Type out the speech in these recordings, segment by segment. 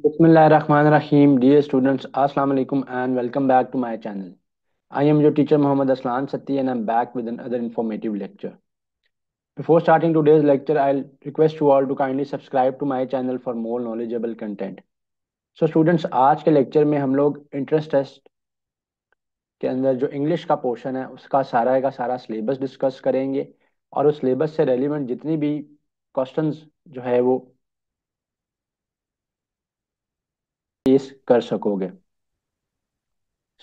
Bismillahirrahmanirrahim. Dear students, Assalamu alaikum and welcome back to my channel. I am your teacher Muhammad Aslan Satti and I'm back with another informative lecture. Before starting today's lecture, I'll request you all to kindly subscribe to my channel for more knowledgeable content. So students, आज के lecture में हम लोग entrance test के अंदर जो English का portion है उसका सारा सिलेबस डिस्कस करेंगे और उस सिलेबस से रेलिवेंट जितनी भी क्वेश्चंस जो है वो फेस कर सकोगे।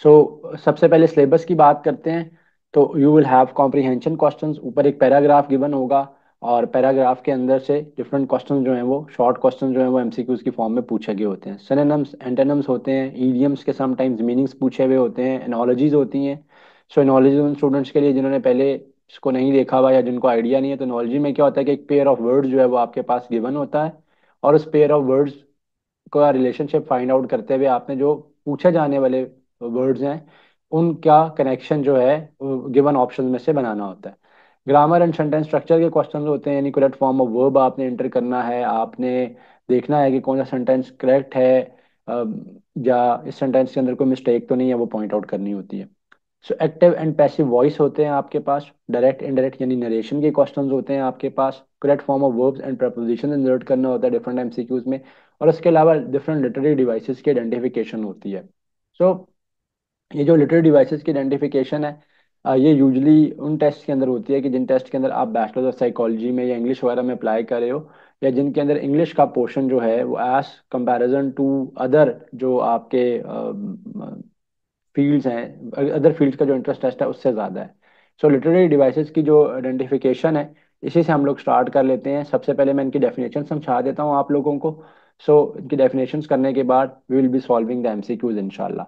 सबसे पहले सिलेबस की बात करते हैं। तो you will have comprehension questions, ऊपर एक पैराग्राफ गिवन होगा और पैराग्राफ के अंदर से डिफरेंट क्वेश्चंस जो हैं वो शॉर्ट क्वेश्चन जो हैं वो एमसीक्यूज की फॉर्म में पूछे गए होते हैं। सिनोनिम्स एंटोनिम्स होते हैं, ईडियम्स के समटाइम्स मीनिंग्स पूछे हुए होते हैं, एनोलॉजीज होती हैं। सो एनोलॉजी उन स्टूडेंट्स के लिए जिन्होंने पहले इसको नहीं देखा हुआ या जिनको आइडिया नहीं है, तो एनोलॉजी में क्या होता है कि एक पेयर ऑफ वर्ड्स जो है वो आपके पास गिवन होता है और उस पेयर ऑफ वर्ड्स का रिलेशनशिप फाइंड आउट करते हुए आपने जो पूछे जाने वाले वर्ड्स हैं उनका कनेक्शन जो है गिवन ऑप्शन में से बनाना होता है। ग्रामर एंड सेंटेंस स्ट्रक्चर के क्वेश्चन होते हैं, यानी करेक्ट फॉर्म ऑफ वर्ब आपने एंटर करना है, आपने देखना है कि कौन सा सेंटेंस करेक्ट है या इस सेंटेंस के अंदर कोई मिस्टेक तो नहीं है, वो पॉइंट आउट करनी होती है। So active and passive voice होते हैं आपके पास, डायरेक्ट इनडायरेक्ट यानी नरेशन के क्वेश्चंस होते हैं आपके पास, correct form of verbs and preposition insert करना होता है डिफरेंट एमसीक्यूज में, और उसके अलावा डिफरेंट लिटरेरी डिवाइसेस की आइडेंटिफिकेशन होती है। सो ये जो लिटरेरी डिवाइसेस की आइडेंटिफिकेशन है, ये यूजली उन टेस्ट के अंदर होती है कि जिन टेस्ट के अंदर आप बैचलर ऑफ साइकोलॉजी में या इंग्लिश वगैरह में अप्लाई कर रहे हो, या जिनके अंदर इंग्लिश का पोर्शन जो है वो एज कंपैरिजन टू अदर जो आपके फील्ड्स हैं, अदर फील्ड्स का जो इंटरेस्ट टेस्ट है उससे ज़्यादा है। सो लिटरेरी डिवाइसेस की जो आइडेंटिफिकेशन है, इसी से हम लोग स्टार्ट कर लेते हैं। सबसे पहले मैं इनकी डेफिनेशन समझा देता हूँ आप लोगों को। इनकी डेफिनेशंस करने के बाद we will be solving the MCQs इंशाल्लाह।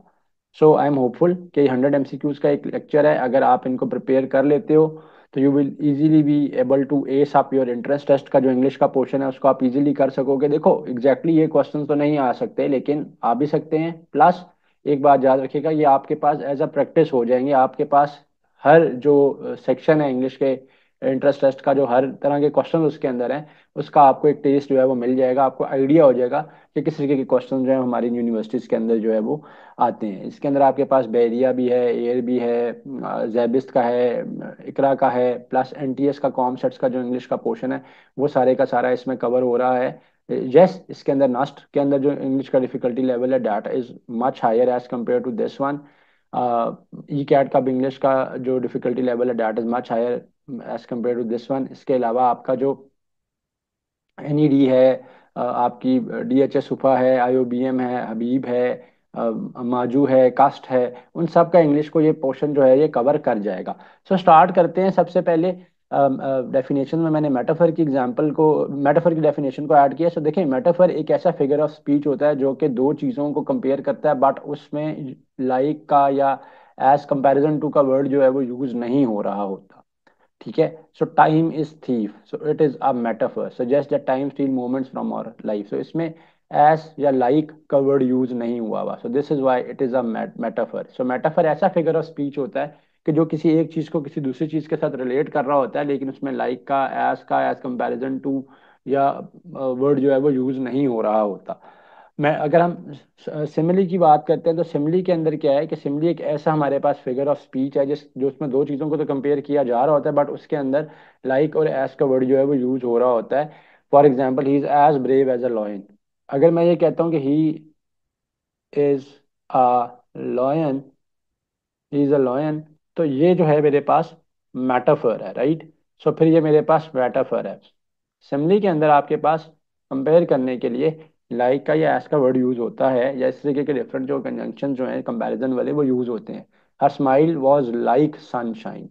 आई एम होपफुल कि 100 एमसीक्यूज का एक लेक्चर है, अगर आप इनको प्रिपेयर कर लेते हो तो you will easily be able to ace up your entrance test का जो इंग्लिश का पोर्शन है उसको आप इजीली कर सकोगे। देखो एग्जैक्टली ये क्वेश्चन तो नहीं आ सकते लेकिन आ भी सकते हैं, प्लस एक बात याद रखिएगा, ये आपके पास एज अ प्रैक्टिस हो जाएंगे। आपके पास हर जो सेक्शन है इंग्लिश के इंट्रेंस टेस्ट का, जो हर तरह के क्वेश्चन उसके अंदर हैं, उसका आपको एक टेस्ट जो है वो मिल जाएगा, आपको आइडिया हो जाएगा कि किस तरीके के क्वेश्चन जो है हमारी यूनिवर्सिटीज के अंदर जो है वो आते हैं। इसके अंदर आपके पास बैरिया भी है, एयर भी है, जैबिस्ट का है, इकरा का है, प्लस एनटीएस का कॉम सेट्स का जो इंग्लिश का पोर्शन है वो सारे का सारा इसमें कवर हो रहा है। यस, इसके अंदर नास्ट के अंदर जो इंग्लिश का डिफिकल्टी लेवल है that is much higher as compare to this one. ई कैट का भी इंग्लिश का जो डिफिकल्टी लेवल है that is much higher as compare to this one. इसके अलावा आपका जो एनईडी है, आपकी डीएचएस सुफा है, आईओबीएम है, हबीब है, माजू है, कास्ट है, उन सब का इंग्लिश को ये पोर्शन जो है ये कवर कर जाएगा। स्टार्ट करते हैं। सबसे पहले डेफिनेशन में मैंने मेटाफर की एग्जांपल को, मेटाफर की डेफिनेशन को ऐड किया। देखिए, मेटाफर एक ऐसा फिगर ऑफ स्पीच होता है जो कि दो चीज़ों को कंपेयर करता है, बट उसमें लाइक का या एज कंपैरिजन टू का वर्ड जो है वो यूज नहीं हो रहा होता। ठीक है। Time is thief, it is a metaphor suggest that time steal moments from our life. इसमें एस या लाइक का वर्ड यूज नहीं हुआ हुआ, so this is why it is a metaphor. Metaphor ऐसा फिगर ऑफ स्पीच होता है कि जो किसी एक चीज को किसी दूसरी चीज के साथ रिलेट कर रहा होता है, लेकिन उसमें लाइक का एज कंपैरिजन टू या वर्ड जो है वो यूज नहीं हो रहा होता। मैं अगर हम सिमिली की बात करते हैं तो सिमिली के अंदर क्या है कि सिमिली एक ऐसा हमारे पास फिगर ऑफ स्पीच है जिस जो उसमें दो चीज़ों को तो कंपेयर किया जा रहा होता है, बट उसके अंदर लाइक और एज का वर्ड जो है वो यूज हो रहा होता है। For example, he is as brave as a lion. अगर मैं ये कहता हूँ कि he is a lion, he is a lion, तो ये जो है मेरे पास मेटाफर है, राइट। फिर ये मेरे पास मेटाफर है। सिमिली के अंदर आपके पास कंपेयर करने के लिए लाइक का या एस का वर्ड यूज होता है, या इस तरीके के डिफरेंट जो कंजंक्शन जो हैं कंपैरिजन वाले वो यूज होते हैं। Her smile was like sunshine,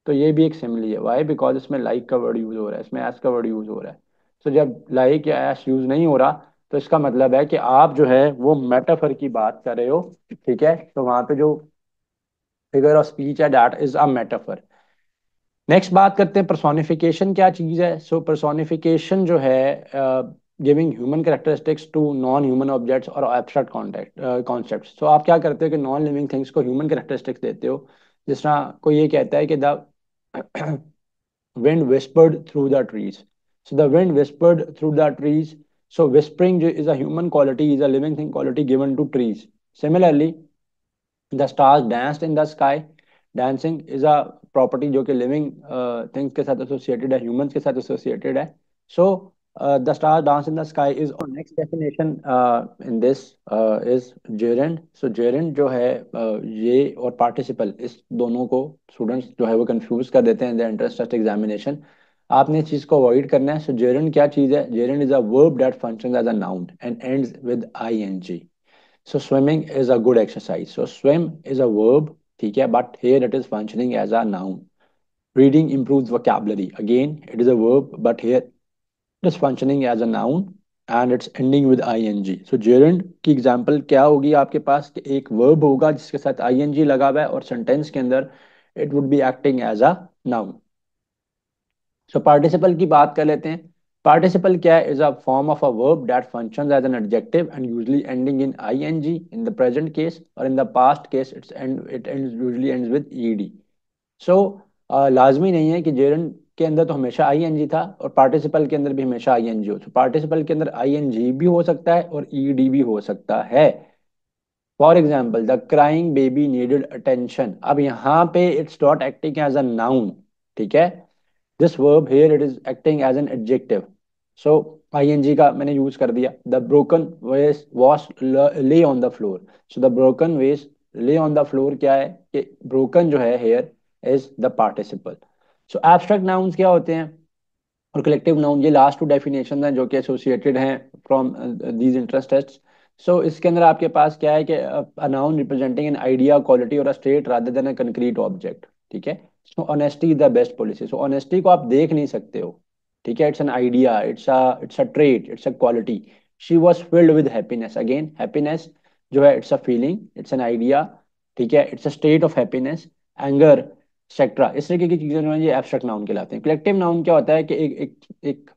तो ये भी एक सिमिली है। वाई? बिकॉज इसमें लाइक का वर्ड यूज हो रहा है, इसमें एस का वर्ड यूज हो रहा है। जब लाइक या एस यूज नहीं हो रहा तो इसका मतलब है कि आप जो है वो मेटाफर की बात कर रहे हो। ठीक है, तो वहां पे जो फिगर ऑफ स्पीच है that is a metaphor. Next बात करते हैं पर्सोनिफिकेशन क्या चीज़ है। पर्सोनिफिकेशन जो है, giving human characteristics to non human objects और एब्स्ट्रैक्ट कॉन्टेक्ट कॉन्सेप्ट्स। आप क्या करते हो कि नॉन लिविंग थिंग्स को ह्यूमन कैरेक्टरिस्टिक्स देते हो। जिस तरह कोई ये कहता है कि the wind whispered through the trees, so the wind whispered through the trees So whispering is a human quality, is a living thing quality given to trees. Similarly, the stars danced in the sky. Dancing is a property जो कि living things के साथ associated है, humans के साथ associated है. So the star dance in the sky is on. Next definition in this is gerund. So gerund जो है ये और participle, इस दोनों को students जो है वो confuse कर देते हैं in the entrance test examination. आपने इस चीज को अवॉइड करना है. So gerund क्या चीज है? Gerund is a verb that functions as a noun and ends with ing. So swimming is a good exercise. So swim is a verb, ठीक है, but here it is functioning as a noun. Reading improves vocabulary. Again, it is a verb, but here it is functioning as a noun and it's ending with ing. So gerund की example क्या होगी आपके पास कि एक verb होगा जिसके साथ ing लगा हुआ है और sentence के अंदर it would be acting as a noun. So participle की बात कर लेते हैं. पार्टिसिपल क्या है? Is a form of a verb that functions as an adjective and usually ending in ING in the present case, और in the past case it ends usually ends with ED. So लाजमी नहीं है कि gerund के अंदर तो हमेशा ING था और पार्टिसिपल के अंदर भी हमेशा आईएनजी हो. तो पार्टिसिपल के अंदर आईएनजी भी हो सकता है और ईडी भी हो सकता है. For example, the crying baby needed attention. अब यहाँ पे it's not acting as a noun, ठीक है. This verb here it is acting as an adjective. So ING का मैंने यूज कर दिया. The broken vase was lay on the floor. So the broken vase lay on the floor क्या है कि broken जो है here is the participle. So abstract nouns क्या होते हैं और कलेक्टिव नाउन, ये लास्ट टू डेफिनेशन हैं जो कि एसोसिएटेड हैं from these interest test. So इसके अंदर आपके पास क्या है कि a noun representing an idea, quality और a state rather than a concrete object, ठीक है. So honesty is the best policy. So honesty को आप देख नहीं सकते हो, ठीक है. It's an idea, it's a trait, it's a quality. She was filled with happiness. Again happiness जो है it's a feeling, it's an idea, ठीक है. It's a state of happiness, anger, etcetera. इस तरीके की चीजें जो है ये एब्स्ट्रैक्ट नाउन कहलाते हैं. कलेक्टिव नाउन क्या होता है कि एक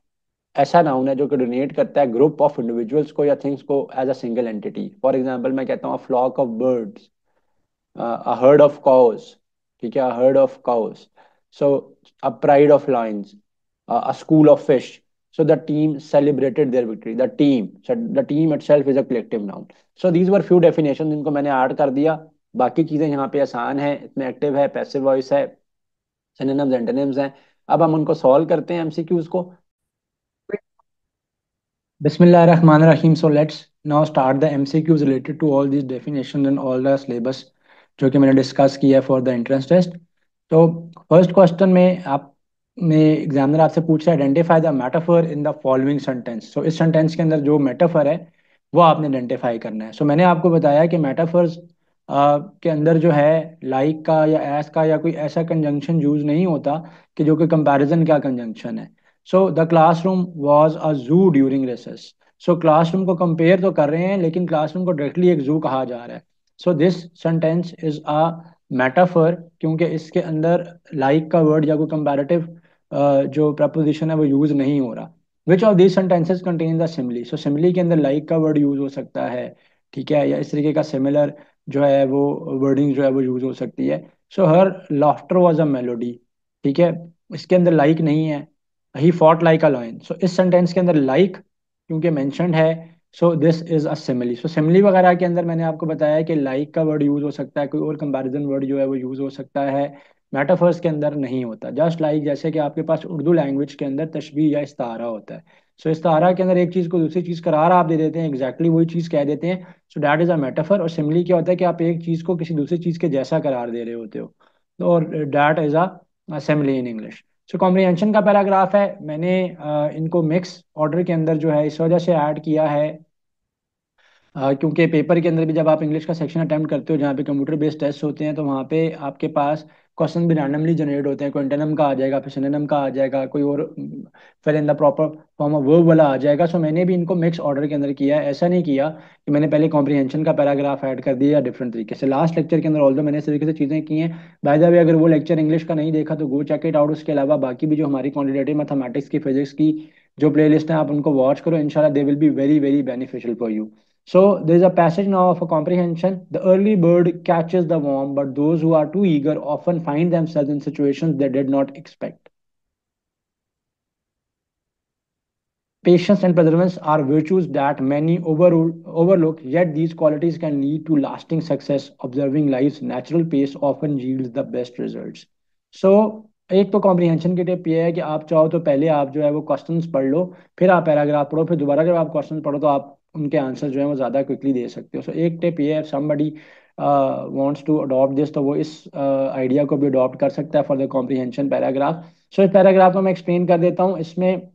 ऐसा नाउन है जो कि डोनेट करता है ग्रुप ऑफ इंडिविजुअल्स को या थिंग्स को as a single entity. For example मैं कहता हूँ flock of birds, a herd of cows, ठीक है, a herd of cows. So a pride of lions, a school of fish. So the team celebrated their victory. The team, so the team itself is a collective noun. So these were few definitions जिनको मैंने add कर दिया. बाकी चीजें यहाँ पे आसान है, इसमें एक्टिव है, पैसिव वॉइस है, सिनोनिम्स एंटोनिम्स हैं. अब हम उनको सॉल्व करते हैं एमसीक्यूज को. Bismillahirrahmanirrahim. So let's now start the MCQs related to all these definitions and all the syllabus जो कि मैंने डिस्कस किया है फॉर द एंट्रेंस टेस्ट. तो फर्स्ट क्वेश्चन में आपने एग्जामिनर आपसे पूछा है identify the metaphor in the following sentence. So इस सेंटेंस के अंदर जो मेटाफर है वो आपने आइडेंटिफाई करना है. सो मैंने आपको बताया कि मेटाफर्स के अंदर जो है लाइक का या एस का या कोई ऐसा कंजंक्शन यूज नहीं होता कि जो कि कंपैरिजन का कंजंक्शन है. So the classroom was a जू ड्यूरिंग रेसेस. सो क्लासरूम को कंपेयर तो कर रहे हैं लेकिन क्लासरूम को डायरेक्टली एक जू कहा जा रहा है. So this sentence is a metaphor क्योंकि इसके अंदर लाइक का वर्ड या कोई कंपैरेटिव जो प्रपोजिशन है वो यूज नहीं हो रहा. Which of these sentences contain the simile. So simile के अंदर लाइक का वर्ड यूज हो सकता है, ठीक है, या इस तरीके का सिमिलर जो है वो वर्डिंग जो है वो यूज हो सकती है. So her laughter was a melody, ठीक है, इसके अंदर लाइक नहीं है. He fought like a lion. So इस सेंटेंस के अंदर लाइक क्योंकि मेंशन्ड है, so this is a simile. So simile वगैरह के अंदर मैंने आपको बताया कि लाइक का वर्ड यूज हो सकता है, कोई और कंपैरिजन वर्ड जो है वो यूज हो सकता है. मेटाफर्स के अंदर नहीं होता. जस्ट लाइक जैसे कि आपके पास उर्दू लैंग्वेज के अंदर तशबीह या इस्तारा होता है. सो इस्तारा के अंदर एक चीज को दूसरी चीज करार आप दे देते हैं, एग्जैक्टली वही चीज कह देते हैं. So that is a metaphor. और सिमिली क्या होता है कि आप एक चीज को किसी दूसरी चीज के जैसा करार दे रहे होते हो. और that is a simile in English. So comprehension का पैराग्राफ है, मैंने इनको मिक्स ऑर्डर के अंदर जो है इस वजह से ऐड किया है क्योंकि पेपर के अंदर भी जब आप इंग्लिश का सेक्शन अटेम्प्ट करते हो जहाँ पे कंप्यूटर बेस्ड टेस्ट होते हैं तो वहाँ पे आपके पास क्वेश्चन भी रैंडमली जनरेट होते हैं. कोई एंटोनिम का आ जाएगा, फिर सिनोनिम का आ जाएगा, कोई और फिर in the proper form of verb वाला आ जाएगा. सो मैंने भी इनको मिक्स ऑर्डर के अंदर किया है. ऐसा नहीं किया कि मैंने पहले कॉम्प्रिहेंशन का पैराग्राफ ऐड कर दिया डिफरेंट तरीके से. लास्ट लेक्चर के अंदर ऑल्दो मैंने इस तरीके से चीज़ें की हैं. बाय द वे अगर वो लेक्चर इंग्लिश का नहीं देखा तो गो चेक इट आउट. उसके अलावा बाकी भी जो हमारी क्वान्टिटेटिव मैथमेटिक्स की, फिजिक्स की जो प्ले लिस्ट है आप उनको वॉच करो. इंशाल्लाह they will be very very beneficial for you. So there is a passage now of a comprehension. The early bird catches the worm, but those who are too eager often find themselves in situations they did not expect. Patience and perseverance are virtues that many overlook, yet these qualities can lead to lasting success. Observing life's natural pace often yields the best results. So, एक तो comprehension की tip ये है कि आप चाहो तो पहले आप जो है वो क्वेश्चंस पढ़ लो, फिर आप पैराग्राफ पढ़ो, फिर दोबारा जब आप क्वेश्चन पढ़ो तो आप उनके आंसर जो है वो ज़्यादा क्विकली दे सकते हो. सो एक टिप ये है, somebody wants to adopt this, तो वो इस आइडिया को भी अडॉप्ट कर सकता है फॉर द कॉम्प्रिहेंशन पैराग्राफ. सो इस पैराग्राफ को मैं एक्सप्लेन कर देता हूँ. इसमें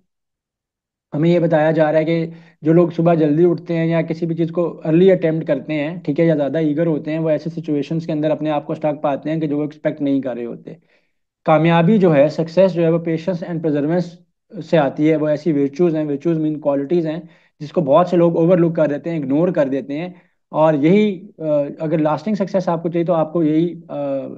हमें ये बताया जा रहा है कि जो लोग सुबह जल्दी उठते हैं या किसी भी चीज़ को अर्ली अटेम्प्ट करते हैं, ठीक है, या ज़्यादा ईगर होते हैं, वो ऐसे सिचुएशंस के अंदर अपने आप को स्टक पाते हैं कि जो वो एक्सपेक्ट नहीं कर रहे होते. कामयाबी जो है, सक्सेस जो है, वो पेशेंस एंड परसेवरेंस से आती है. वो ऐसी वर्चूज हैं, वर्चूज मीन क्वालिटीज़ हैं, जिसको बहुत से लोग ओवरलुक कर देते हैं, इग्नोर कर देते हैं. और यही अगर लास्टिंग सक्सेस आपको चाहिए तो आपको यही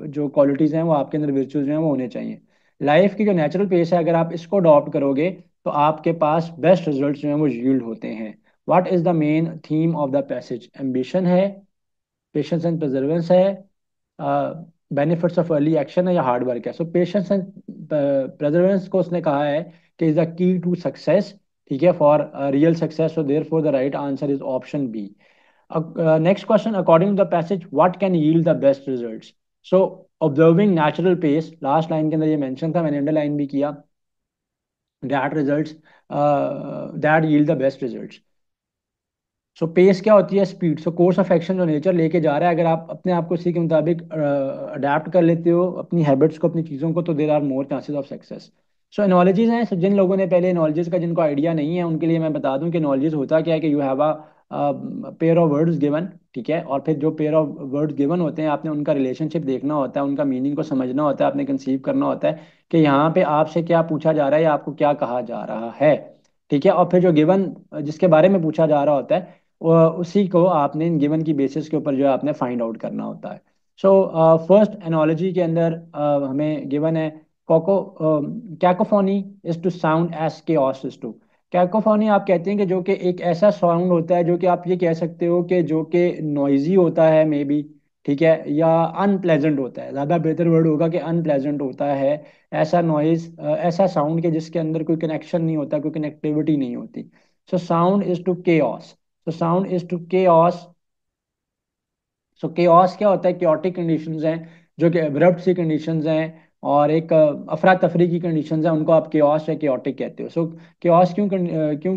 जो क्वालिटीज़ हैं वो आपके अंदर, वर्चूज हैं वो होने चाहिए. लाइफ की जो नेचुरल पेस है, अगर आप इसको अडॉप्ट करोगे तो आपके पास बेस्ट रिजल्ट जो हैं वो यील्ड होते हैं. What is the main theme of the passage? Ambition है, पेशेंस एंड परसेवरेंस है, बेनिफिट्स ऑफ अर्ली एक्शन है, या हार्ड वर्क है. सो पेशेंस एंड परसेवरेंस को उसने कहा है कि is the key to success, ठीक है, for real success. So therefore the right answer is option B. Next question, according to the passage, what can yield the best results? So observing natural pace, last line के अंदर ये mention था, मैंने underline भी किया, that results that yield the best results. So pace क्या होती है? Speed. So course of action जो नेचर लेके जा रहा है, अगर आप अपने आप को इसी के मुताबिक अडेप्ट कर लेते हो, अपनी हैबिट्स को, अपनी चीज़ों को, तो there are more chances of success. So analogies हैं. जिन लोगों ने पहले एनोलॉजीज का, जिनको आइडिया नहीं है, उनके लिए मैं बता दूं कि एनोलॉजीज होता क्या है कि you have a pair of words given, ठीक है, और फिर जो पेयर ऑफ वर्ड्स गिवन होते हैं, आपने उनका रिलेशनशिप देखना होता है, उनका मीनिंग को समझना होता है, आपने कंसीव करना होता है कि यहाँ पे आपसे क्या पूछा जा रहा है या आपको क्या कहा जा रहा है, ठीक है. और फिर जो गिवन, जिसके बारे में पूछा जा रहा होता है, उसी को आपने इन गिवन की बेसिस के ऊपर जो है आपने फाइंड आउट करना होता है. सो फर्स्ट एनोलॉजी के अंदर हमें गिवन है कोको cacophony is to sound as chaos is to. Cacophony आप कहते हैं कि जो कि एक ऐसा साउंड होता है जो कि आप ये कह सकते हो कि जो कि नॉइजी होता है मे बी, ठीक है, या अनप्लेजेंट होता है. ज़्यादा बेहतर वर्ड होगा कि अनप्लेजेंट होता है. ऐसा नॉइज, ऐसा साउंड के जिसके अंदर कोई कनेक्शन नहीं होता, कोई कनेक्टिविटी नहीं होती. So sound is to chaos. तो sound is to chaos. So chaos क्या होता है? क्योटिक कंडीशंस हैं, जो कि एब्रप्ट सी कंडीशंस हैं, और एक अफरा तफरी की कंडीशंस हैं, उनको आप केओस या क्योटिक कहते हो. सो केओस क्यों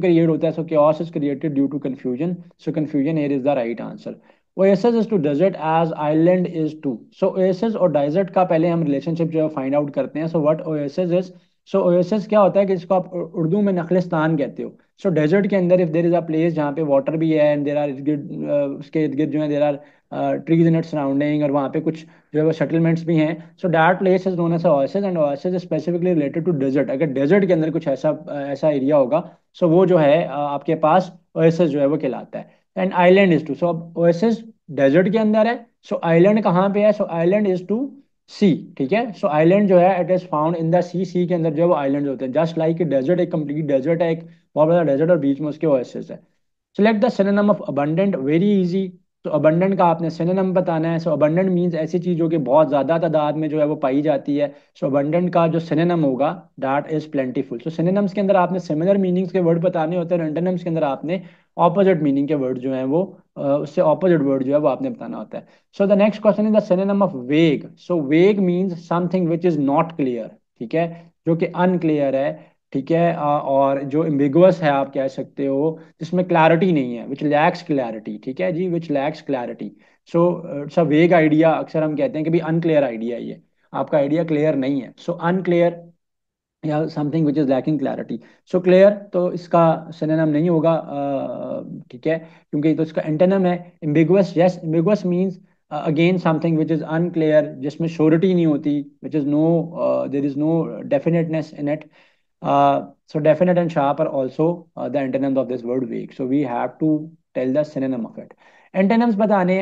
क्रिएट होता है? So chaos is created due to confusion. So confusion here is the right answer. Oasis is to desert as island is to. So oasis और डेजर्ट का पहले हम रिलेशनशिप जो है फाइंड आउट करते हैं. So what oasis is? So oasis क्या होता है कि जिसको आप उर्दू में नखलिस्तान कहते हो. सो डेजर्ट के अंदर if there is a place जहाँ पे वाटर भी है, एंड देर आर उसके इर्द गिर्द जो है there are trees in it surrounding, और वहाँ पे कुछ जो है वो सेटलमेंट्स भी हैं. So that place is known as oasis, and oasis is specifically related to desert. अगर डेजर्ट के अंदर कुछ ऐसा ऐसा एरिया होगा, सो वो जो है आपके पास ओएसिस जो है वो कहलाता है. And island is to. So अब ओएसिस डेजर्ट के अंदर है, सो आइलैंड कहाँ पे है? So island is to sea, ठीक है. सो आइलैंड जो है it is found in the sea. Sea के अंदर जो है वो आइलैंड होते हैं. जस्ट लाइक डेजर्ट एक कंप्लीट डेजर्ट है, एक बहुत बड़ा डेजर्ट, और बीच में उसके ओएसिस है. Select the synonym of abundant. Very easy. तो अबंडेंट का आपने सिनोनिम बताना है. सो अबंडेंट मींस ऐसी चीज जो कि बहुत ज्यादा तादाद में जो है वो पाई जाती है. सो अबंडेंट का जो सिनोनिम होगा, that is plentiful. So synonyms के अंदर आपने सिमिलर मीनिंग्स के वर्ड बताने होते हैं, और एंटोनिम्स के अंदर आपने ऑपोजिट मीनिंग के वर्ड जो है वो उससे ऑपोजिट वर्ड जो है वो आपने बताना होता है. So the next question is the synonym of वेग. सो वेग means something which is not clear, ठीक है, जो कि अनक्लियर है, ठीक है, और जो एम्बिगुअस है आप कह सकते हो, जिसमें क्लैरिटी नहीं है, विच लैक्स क्लैरिटी, ठीक है जी, which lacks clarity. So it's a vague idea. अक्सर हम कहते हैं कि भाई अनक्लियर आइडिया है, ये आपका आइडिया क्लियर नहीं है. सो अनक्लियर या something which is lacking clarity. So clear तो इसका सिनोनिम नहीं होगा, ठीक है, क्योंकि तो इसका एंटोनिम है ambiguous. Yes, ambiguous means again something which is unclear, जिसमें श्योरिटी नहीं होती, which is no, there is no definiteness in it. So definite and sharp are also the antonyms of this word weak. So we have to tell the synonym of it. Antonyms बताने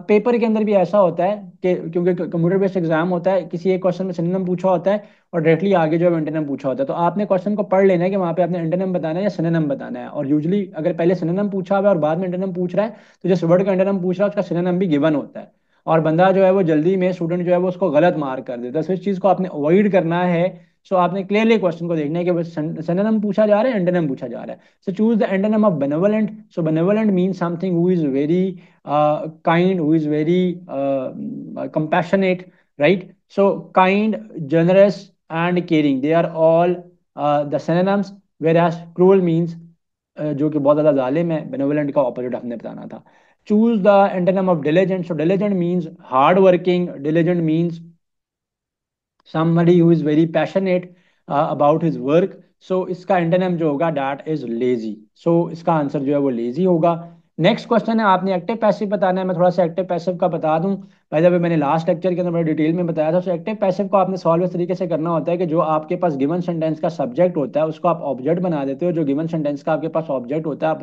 paper के अंदर भी ऐसा होता है कि क्योंकि computer based exam होता है, किसी एक क्वेश्चन में सिनोनिम पूछा होता है और डायरेक्टली आगे जो है एंटोनिम पूछा होता है. तो आपने क्वेश्चन को पढ़ लेना है कि वहाँ पे आपने एंटोनिम बताना है या सिनोनिम बताना है. और यूजली अगर पहले सिनोनिम पूछा हुआ है और बाद में एंटोनिम पूछ रहा है, तो जिस वर्ड का एंटोनिम पूछ रहा है उसका सिनोनिम भी गिवन होता है. और बंदा जो है वो जल्दी में, स्टूडेंट जो है वो उसको गलत मार्क कर देता है. तो इस चीज़ को आपने अवॉइड करना है. सो आपने क्लियरली क्वेश्चन को देखना है कि बस सिनोनिम पूछा जा रहा है, एंटोनिम पूछा जा रहा है. So choose the antonym of benevolent. So benevolent mean something who is very kind, who is very compassionate, right? So kind, generous and caring, they are all the synonyms. Whereas cruel means जो कि बहुत ज्यादा जालिम है. Benevolent का opposite हमने बताना था. Choose the antonym of diligent. So diligent means hard working. Diligent means somebody who is very passionate about his work. So इसका एंटोनिम जो होगा that is lazy. So इसका आंसर जो है वो lazy होगा. नेक्स्ट क्वेश्चन है, आपने एक्टिव पैसिव बताना है. मैं थोड़ा सा एक्टिव पैसिव का बता दूं. भाई जब मैंने लास्ट लेक्चर के अंदर बड़े डिटेल में बताया था. सो एक्टिव पैसिव को आपने सॉल्व इस तरीके से करना होता है कि जो आपके पास गिवन सेंटेंस का सब्जेक्ट होता है उसको आप ऑब्जेक्ट बना देते हो. जो गिवन सेंटेंस का आपके पास ऑब्जेक्ट होता है आप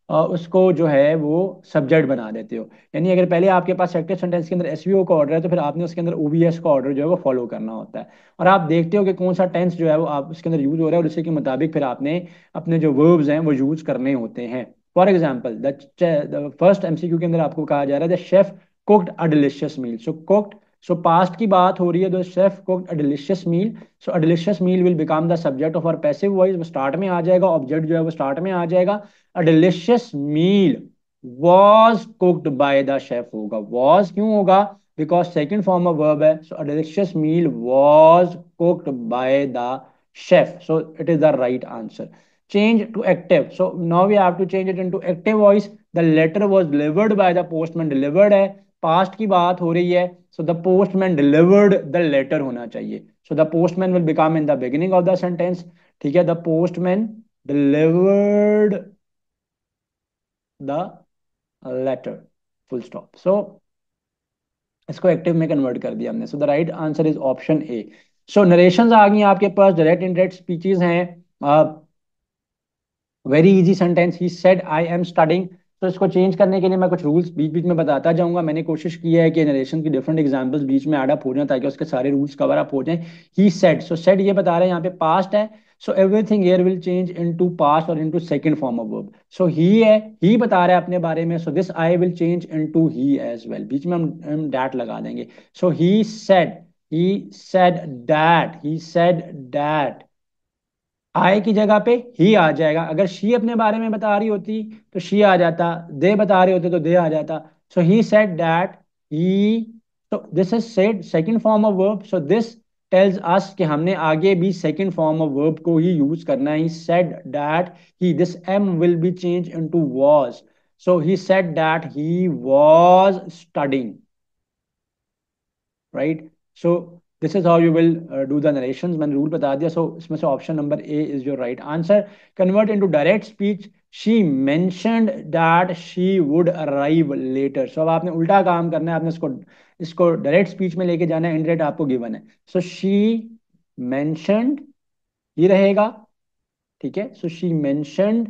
उसको जो है वो सब्जेक्ट बना देते हो. यानी अगर पहले आपके पास एक्टिव सेंटेंस के अंदर एसवीओ का ऑर्डर है तो फिर आपने उसके अंदर ओवीएस का ऑर्डर जो है वो फॉलो करना होता है. और आप देखते हो कि कौन सा टेंस जो है वो आप उसके अंदर यूज हो रहा है और उसी के मुताबिक फिर आपने अपने जो वर्ब्स हैं वो यूज करने होते हैं. For example the first MCQ के अंदर आपको कहा जा रहा है the chef cooked a delicious meal. So cooked, so past की बात हो रही है. The chef cooked a delicious meal. So a delicious meal will become the subject of our passive voice. वो स्टार्ट में आ जाएगा. ऑब्जेक्ट जो है वो स्टार्ट में आ जाएगा. A delicious meal was cooked by the chef होगा. was क्यों होगा? Because second form of verb है. So a delicious meal was cooked by the chef. So it is the right answer. Change to active. So now we have to change it into active voice. The letter was delivered by the postman. Delivered है, past की बात हो रही है. So the postman delivered the letter होना चाहिए. So the postman will become in the beginning of the sentence. ठीक है, the postman delivered the letter, full stop. So इसको एक्टिव में कन्वर्ट कर दिया हमने. So the right answer is option A. So narrations आ गई आपके पास. डायरेक्ट इनडायरेक्ट स्पीचेस हैं. Very easy sentence, he said I am studying. तो इसको चेंज करने के लिए मैं कुछ रूल्स बीच बीच में बताता जाऊंगा. मैंने कोशिश की है कि नरेशन की डिफरेंट एग्जांपल्स बीच में ऐड अप हो जाए ताकि उसके सारे रूल्स कवर अप हो जाएं. ही सेड, सो सेड ये बता रहे हैं यहाँ पे पास्ट है. So everything here will change into past और into second form of verb. So he है, ही बता रहा है अपने बारे में. So this I will change into he as well. बीच में हम डैट लगा देंगे. So he said that, he said that. I की जगह पे ही आ जाएगा. अगर शी अपने बारे में बता रही होती तो शी आ जाता. दे बता रहे होते तो दे आ जाता. सो ही सेड दैट ही. तो this is said second form of verb. So this tells us कि हमने आगे भी सेकंड फॉर्म ऑफ वर्ब को ही यूज करना है. He said that he, this am will be change into was. So he said that he was studying, right. So this is how you will do the narrations. मैंने rule बता दिया. So इसमें से option number A is your right answer. Convert into direct speech. She mentioned that she would arrive later. So अब आपने उल्टा काम करना है. आपने इसको इसको डायरेक्ट स्पीच में लेके जाना है. इनडायरेक्ट आपको गिवन है. सो शी मेंशन्ड ये रहेगा. ठीक है, सो शी मेंशन्ड,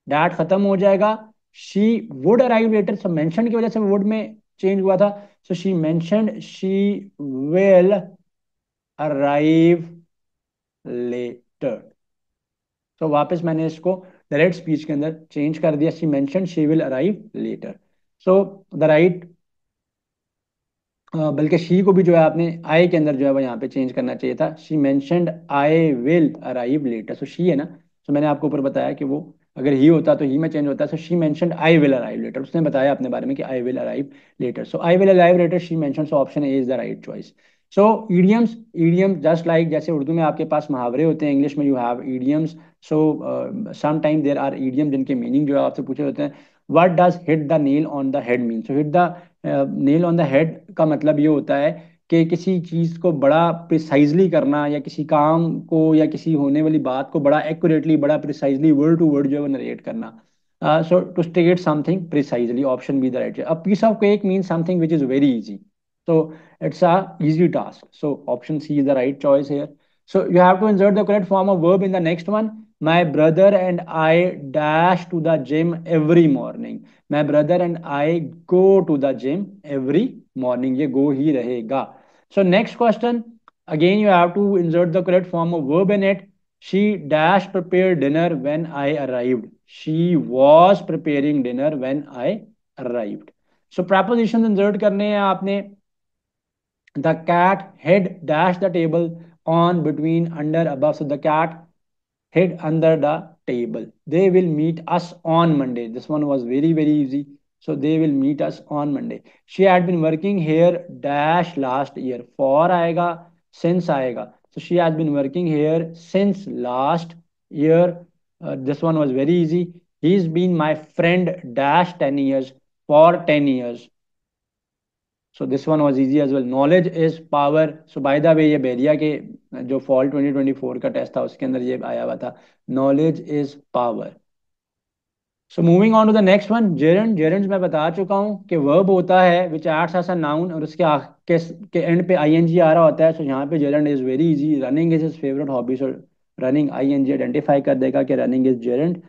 डैट खत्म हो जाएगा. She would arrive later. सब मेंशन की वजह से वुड में चेंज हुआ था. So she mentioned she will arrive later. तो वापस मैंने इसको डायरेक्ट स्पीच के अंदर चेंज कर दिया. She mentioned she will arrive later. So the right, बल्कि शी को भी जो है आपने आई के अंदर जो है वो यहाँ पे चेंज करना चाहिए था. She mentioned I will arrive later. So she है ना. सो मैंने आपको ऊपर बताया कि वो अगर ही होता तो ही में चेंज होता. So she mentioned I will arrive later. उसने बताया अपने बारे में कि I will arrive later. So I will arrive later she mentioned. So option A is the right choice. So idioms, idiom just like जैसे उर्दू में आपके पास मुहावरे होते हैं, इंग्लिश में you have idioms. So some time there are idiom जिनके meaning जो है आपसे पूछे होते हैं. What does hit the nail on the head mean? So hit the nail on the head का मतलब ये होता है कि किसी चीज को बड़ा प्रिसाइजली करना या किसी काम को या किसी होने वाली बात को बड़ा एक्यूरेटली, बड़ा प्रिसाइजली वर्ड टू वर्ड जो है वो नरेट करना. So to state something precisely, option B the right. A piece of cake mean something which is very easy. So it's a easy task. So option C is the right choice here. So you have to insert the correct form of verb in the next one. My brother and I dash to the gym every morning. My brother and I go to the gym every morning. ये go ही रहेगा. So next question. Again you have to insert the correct form of verb in it. She dash prepared dinner when I arrived. She was preparing dinner when I arrived. So prepositions insert करने हैं आपने. The cat had dashed the table on, between, under, above. So the cat hid under the table. They will meet us on Monday. This one was very, very easy. So they will meet us on Monday. She had been working here dash last year. For आएगा, since आएगा. So she has been working here since last year. This one was very easy. He's been my friend dash 10 years, for 10 years. So this one was easy as well. Knowledge is power. So by the way, ये बेरिया के जो fall 2024 का test था उसके अंदर ये आया हुआ था, knowledge is power. So moving on to the next one, gerund. Gerund मैं बता चुका हूँ कि वर्ब होता है which acts as a noun और उसके के एंड पे आईएनजी आ रहा होता है. सो यहाँ पे gerund is very easy. Running is his favourite hobby. So running ING identify कर देगा कि running is gerund.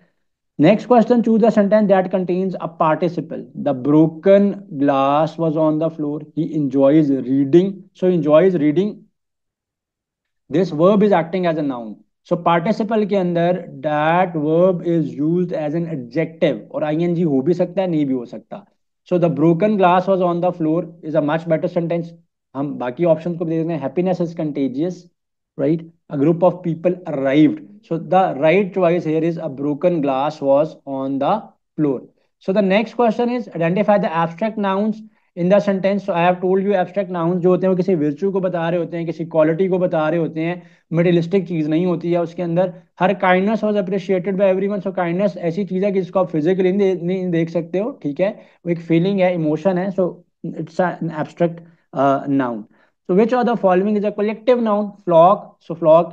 Next question, choose a sentence that contains a participle. The broken glass was on the floor. He enjoys reading. So enjoys reading. This verb is acting as a noun. So participle के अंदर that verb is used as an adjective और ing हो भी सकता है नहीं भी हो सकता. So the broken glass was on the floor is a much better sentence. हम बाकी options को भी देखते हैं. Happiness is contagious, right? A group of people arrived. So the right choice here is a broken glass was on the floor. So the next question is identify the abstract nouns in the sentence. I have told you abstract nouns जो होते हैं वो किसी virtue को बता रहे होते हैं, किसी क्वालिटी को बता रहे होते हैं, मटेरियलिस्टिक चीज नहीं होती है उसके अंदर. Her kindness was appreciated by everyone. So kindness ऐसी चीज है कि जिसको आप फिजिकली नहीं देख सकते हो, ठीक है, वो एक फीलिंग है, इमोशन है. So it's an abstract noun. So which of the following is a collective noun? Flock. So flock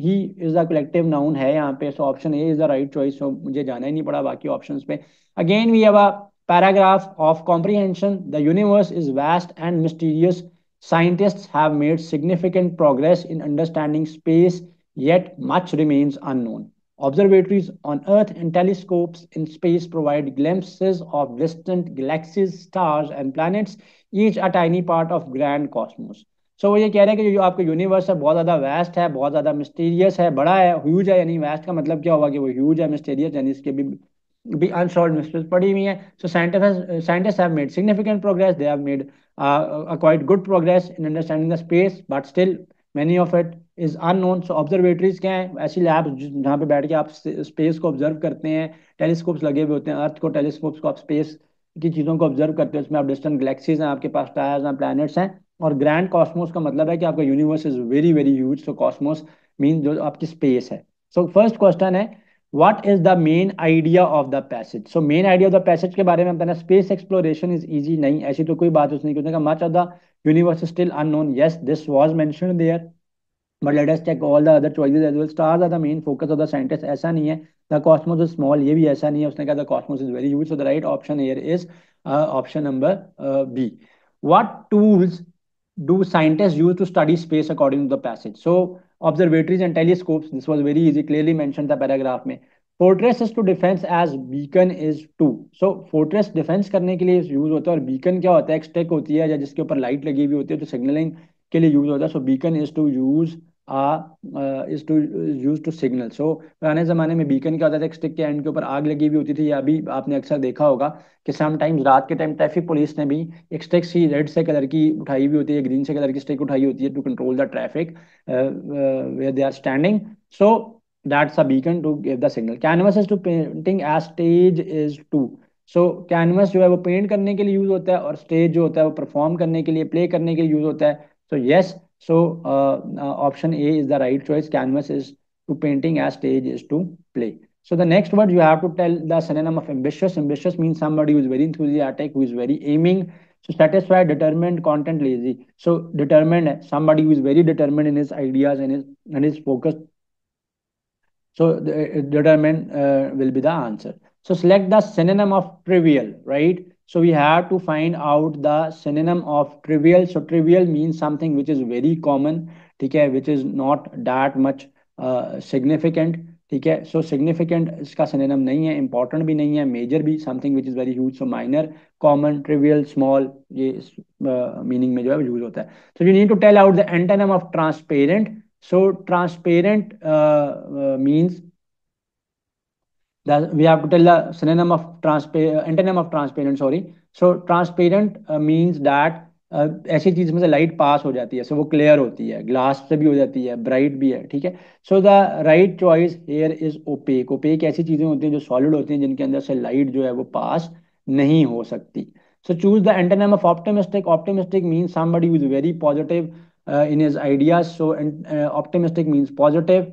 he is a collective noun है यहाँ पे. So option A is the right choice. So मुझे जाना ही नहीं पड़ा बाकी options पे. Again we have a paragraph of comprehension. The universe is vast and mysterious. Scientists have made significant progress in understanding space, yet much remains unknown. Observatories on Earth and telescopes in space provide glimpses of distant galaxies, stars, and planets, each a tiny part of grand cosmos. सो वो ये कह रहे हैं कि जो आपका universe है बहुत ज़्यादा वास्ट है, बहुत ज़्यादा मिस्टीरियस है, बड़ा है, ह्यूज है. यानी वास्ट का मतलब क्या होगा कि वो ह्यूज है, मिस्टीरियस यानी इसके भी अनसॉल्व मिस्ट्रीज पड़ी हुई हैं. So scientist have made significant progress. They have made quite good progress in understanding the space, but still many of it is unknown. So observatories क्या है? ऐसी लैब जहाँ पे बैठ के आप स्पेस को ऑब्जर्व करते हैं. टेलीस्कोप्स लगे हुए होते हैं अर्थ को, टेलीस्कोप्स को आप स्पेस की चीज़ों को ऑब्जर्व करते हैं. उसमें आप डिस्टेंट गैलेक्सीज हैं, आपके पास स्टार्स हैं, प्लैनेट्स हैं. और ग्रैंड कॉस्मोस का मतलब है कि आपका universe is very very huge. So Cosmos mean जो आपकी स्पेस है. सो फर्स्ट क्वेश्चन है what is the main idea of the passage? So main idea of the passage के बारे में बताना. space exploration is easy. नहीं, ऐसी तो कोई बात उसने क्यों कहा. much of the universe is still unknown. Yes, this was mentioned there, but let us check all the other choices as well. Stars are the main focus of the scientist. ऐसा नहीं है. The cosmos is small. ये भी ऐसा नहीं है. उसने कहा the cosmos is very huge. So the right option here is option number B. What tools do scientists use to study space according to the passage? So observatories and telescopes. This was very easy. Clearly mentioned the paragraph में. Fortress is to defense as beacon is to. So fortress defense करने के लिए use होता है. और beacon क्या होता है? एक स्टिक होती है या जिसके ऊपर लाइट लगी हुई होती है, जो सिग्नलिंग के लिए यूज होता है. So beacon is to use use to signal. So पुराने जमाने में बीकन क्या होता था? एक स्टिक के एंड के ऊपर आग लगी हुई होती थी. या अभी आपने अक्सर देखा होगा कि समटाइम्स रात के टाइम ट्रैफिक पुलिस ने भी एक स्टिक सी रेड से कलर की उठाई हुई होती है, ग्रीन से कलर की स्टिक उठाई होती है to control the traffic where they are standing. So that's a beacon to give the signal. Canvas is to painting as stage is to. So canvas जो है वो पेंट करने के लिए यूज होता है और स्टेज जो होता है वो परफॉर्म करने के लिए, प्ले करने के लिए यूज होता है. So yes, so option A is the right choice. Canvas is to painting as stage is to play. So the next word you have to tell the synonym of ambitious. Ambitious means somebody who is very enthusiastic, who is very aiming. So satisfied, determined, content, lazy. So determined, somebody who is very determined in his ideas and his focused. So determined will be the answer. So select the synonym of trivial, right? So we have to find out the synonym of trivial. So trivial means something which is very common, ठीक है, which is not that much significant, ठीक है. So significant इसका synonym नहीं है, important भी नहीं है, major भी, something which is very huge. So minor, common, trivial, small, ये meaning में जो है use होता है. So you need to tell out the antonym of transparent. So transparent means that we have to tell the synonym of transparent, antonym of transparent. Sorry. So transparent means that ऐसी चीज में से light pass हो जाती है, सो वो clear होती है, ग्लास से भी हो जाती है, ब्राइट भी है, ठीक है। So the right choice here is opaque. Opaque ऐसी चीजें होती हैं जो सॉलिड होती हैं, जिनके अंदर से लाइट जो है वो पास नहीं हो सकती। So choose the antonym of optimistic. Optimistic means somebody who is very positive in his ideas. So optimistic means positive.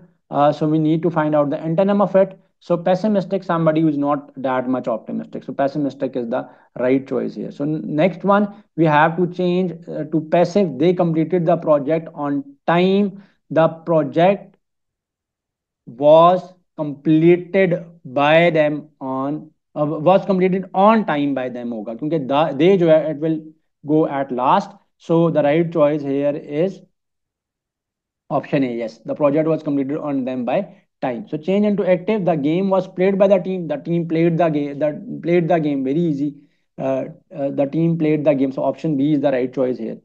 So we need to find out the antonym of it. So pessimistic, somebody who is not that much optimistic. So pessimistic is the right choice here. So next one, we have to change to passive. They completed the project on time. The project was completed by them on was completed on time by them होगा, क्योंकि they जो है it will go at last. So the right choice here is option A. Yes, the project was completed on them by time. So change into active. The game was played by the team. The team played the game. That played the game. Very easy. The team played the game. So option B is the right choice here.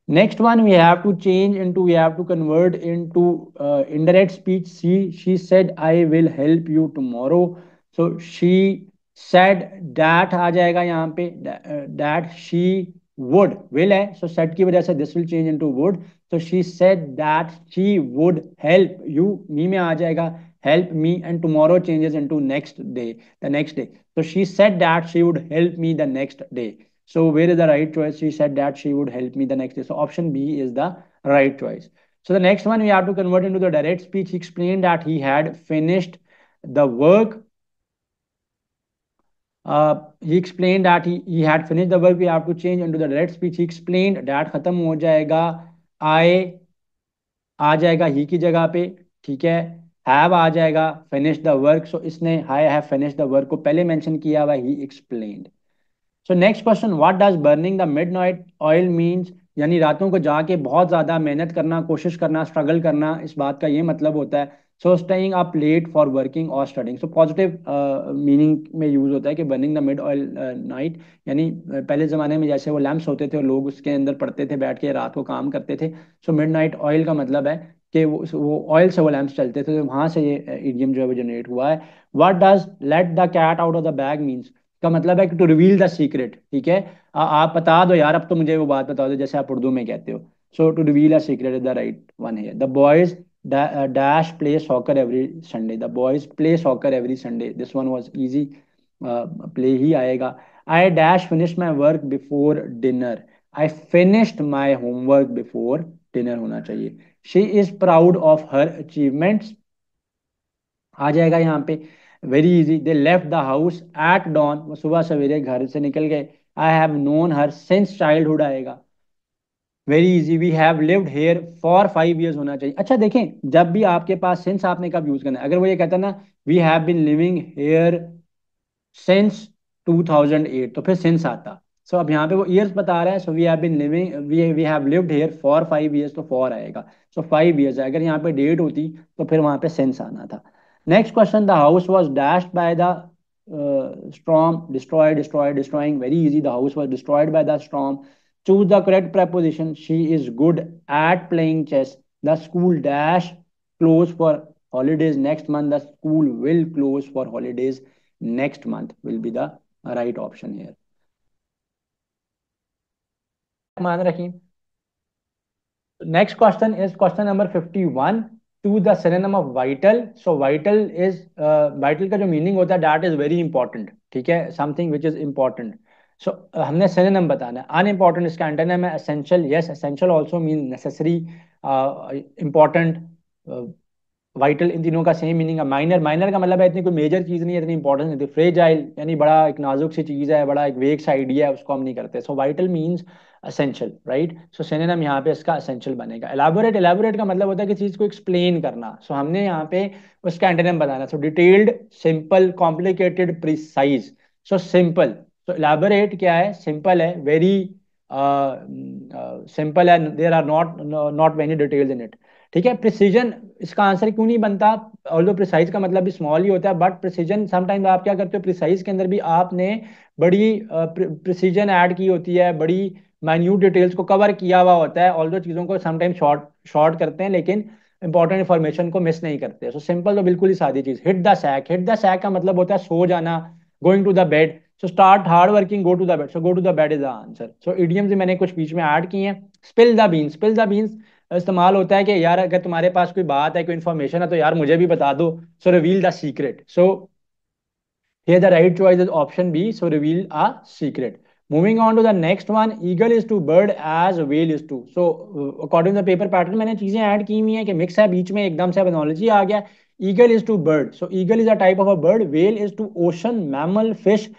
Next one, we have to change into, we have to convert into indirect speech. She said I will help you tomorrow. So she said that आ जाएगा यहाँ पे, that she would, will है, so said की वजह से this will change into would. So she said that she would help you, me में आ जाएगा help me, and tomorrow changes into next day, the next day. So she said that she would help me the next day. So where is the right choice? She said that she would help me the next day. So option B is the right choice. So the next one we have to convert into the direct speech. He explained that he had finished the work. He explained that he had finished the work. We have to change into the direct speech. He explained that खत्म हो जाएगा, I आ जाएगा ही की जगह पे, ठीक है। Have आ जाएगा फिनिश द वर्क। सो इसने I have finish the work को पहले मेंशन किया हुआ, he explained. So next question, what does burning the midnight oil means? यानी रातों को जाके बहुत ज्यादा मेहनत करना, कोशिश करना, स्ट्रगल करना, इस बात का ये मतलब होता है। So staying up late for working और स्टडिंग। सो पॉजिटिव मीनिंग में यूज होता है कि burning the mid oil night, यानी पहले जमाने में जैसे वो लैंप्स होते थे और लोग उसके अंदर पढ़ते थे बैठ के, रात को काम करते थे। सो मिड नाइट ऑयल का मतलब है कि वो ऑयल से वो लैंप्स चलते थे, तो वहां से ये इडियम जो है वो जनरेट हुआ है। What does let the cat out of the bag means? का मतलब है कि टू रिवील द सीक्रेट, ठीक है। आप बता दो यार, अब तो मुझे वो बात बता दो, जैसे आप उर्दू में कहते हो। So to reveal a secret is the right one here. The boys dash play soccer every Sunday. The boys play soccer every Sunday, this one was easy, play ही आएगा। I dash finish my work before dinner. I finished my homework before dinner होना चाहिए। She is proud of her achievements आ जाएगा यहाँ पे, very easy. They left the house at dawn, वो सुबह सवेरे घर से निकल गए। I have known her since childhood आएगा, very easy. We have lived here for 5 years होना चाहिए। अच्छा देखें, जब भी आपके पास सिंस आपने कब यूज करना है, अगर वो ये कहता है ना we have been living here since 2008, तो फिर सिंस आता। सो अब यहाँ पे वो ईयर्स बता रहा है, so we have been living, we have lived here for 5 years, तो फॉर आएगा। सो 5 years है, अगर यहाँ पे डेट होती तो फिर वहां पे सिंस आना था। Next question, the house was dashed by the storm, destroyed, destroyed, destroying, very easy, the house was destroyed by the storm. Choose the correct preposition. She is good at playing chess. The school dash close for holidays next month. The school will close for holidays next month will be the right option here. मान रखिए। Next question is question number 51. To the synonym of vital. So vital is vital का जो meaning होता है that is very important, ठीक है, something which is important. So हमने synonym बताना है। Unimportant इसका antonym है essential. Yes, essential also means necessary, important, vital, इन तीनों का सेम मीनिंग है। माइनर, माइनर का मतलब है इतनी कोई मेजर चीज नहीं है, इतनी इंपॉर्टेंस नहीं थी। फ्रेजाइल यानी बड़ा एक नाजुक सी चीज है, बड़ा एक वेग सा आइडिया है, उसको हम नहीं करते। सो वाइटल मींस असेंशियल, राइट। सो सिनोनिम यहाँ पे इसका असेंशियल बनेगा। एलाबोरेट, एलाबोरेट का मतलब होता है कि चीज को एक्सप्लेन करना। सो हमने यहाँ पे उसका एंटोनिम बताना। So detailed, simple, complicated, precise. So simple, तो एलाबोरेट क्या है? सिंपल है, वेरी सिंपल है, there are not not many details in it, ठीक है। प्रिसीजन, इसका आंसर क्यों नहीं बनता? ऑल्दो प्रिसाइज का मतलब भी स्मॉल ही होता है, बट प्रिसीजन समटाइम्स आप क्या करते हो, प्रिसाइज के अंदर भी आपने बड़ी प्रिसीजन ऐड की होती है, बड़ी माइन्यूट डिटेल्स को कवर किया हुआ होता है। ऑल्दो चीज़ों को समटाइम्स शॉर्ट शॉर्ट करते हैं, लेकिन इंपॉर्टेंट इन्फॉर्मेशन को मिस नहीं करते। सो सिंपल तो बिल्कुल ही सादी चीज। Hit the sack, hit the sack का मतलब होता है सो जाना, going to the bed. So start hard working, go to the bed, so go to the bed is the answer. So idioms मैंने कुछ बीच में ऐड किए हैं। Spill the beans, spill the beans इस्तेमाल होता है कि यार अगर तुम्हारे पास कोई बात है, कोई इन्फॉर्मेशन है, तो यार मुझे भी बता दो। So reveal the secret, so here the right choice is option B, so reveal a secret. Moving on to the next one, eagle is to bird as whale is to. So according to the paper pattern मैंने चीजें add की हुई हैं कि mix है, बीच में एकदम से एनोलॉजी आ गया। Eagle is to bird, so eagle is a type of a bird, whale is to ocean, mammal, fish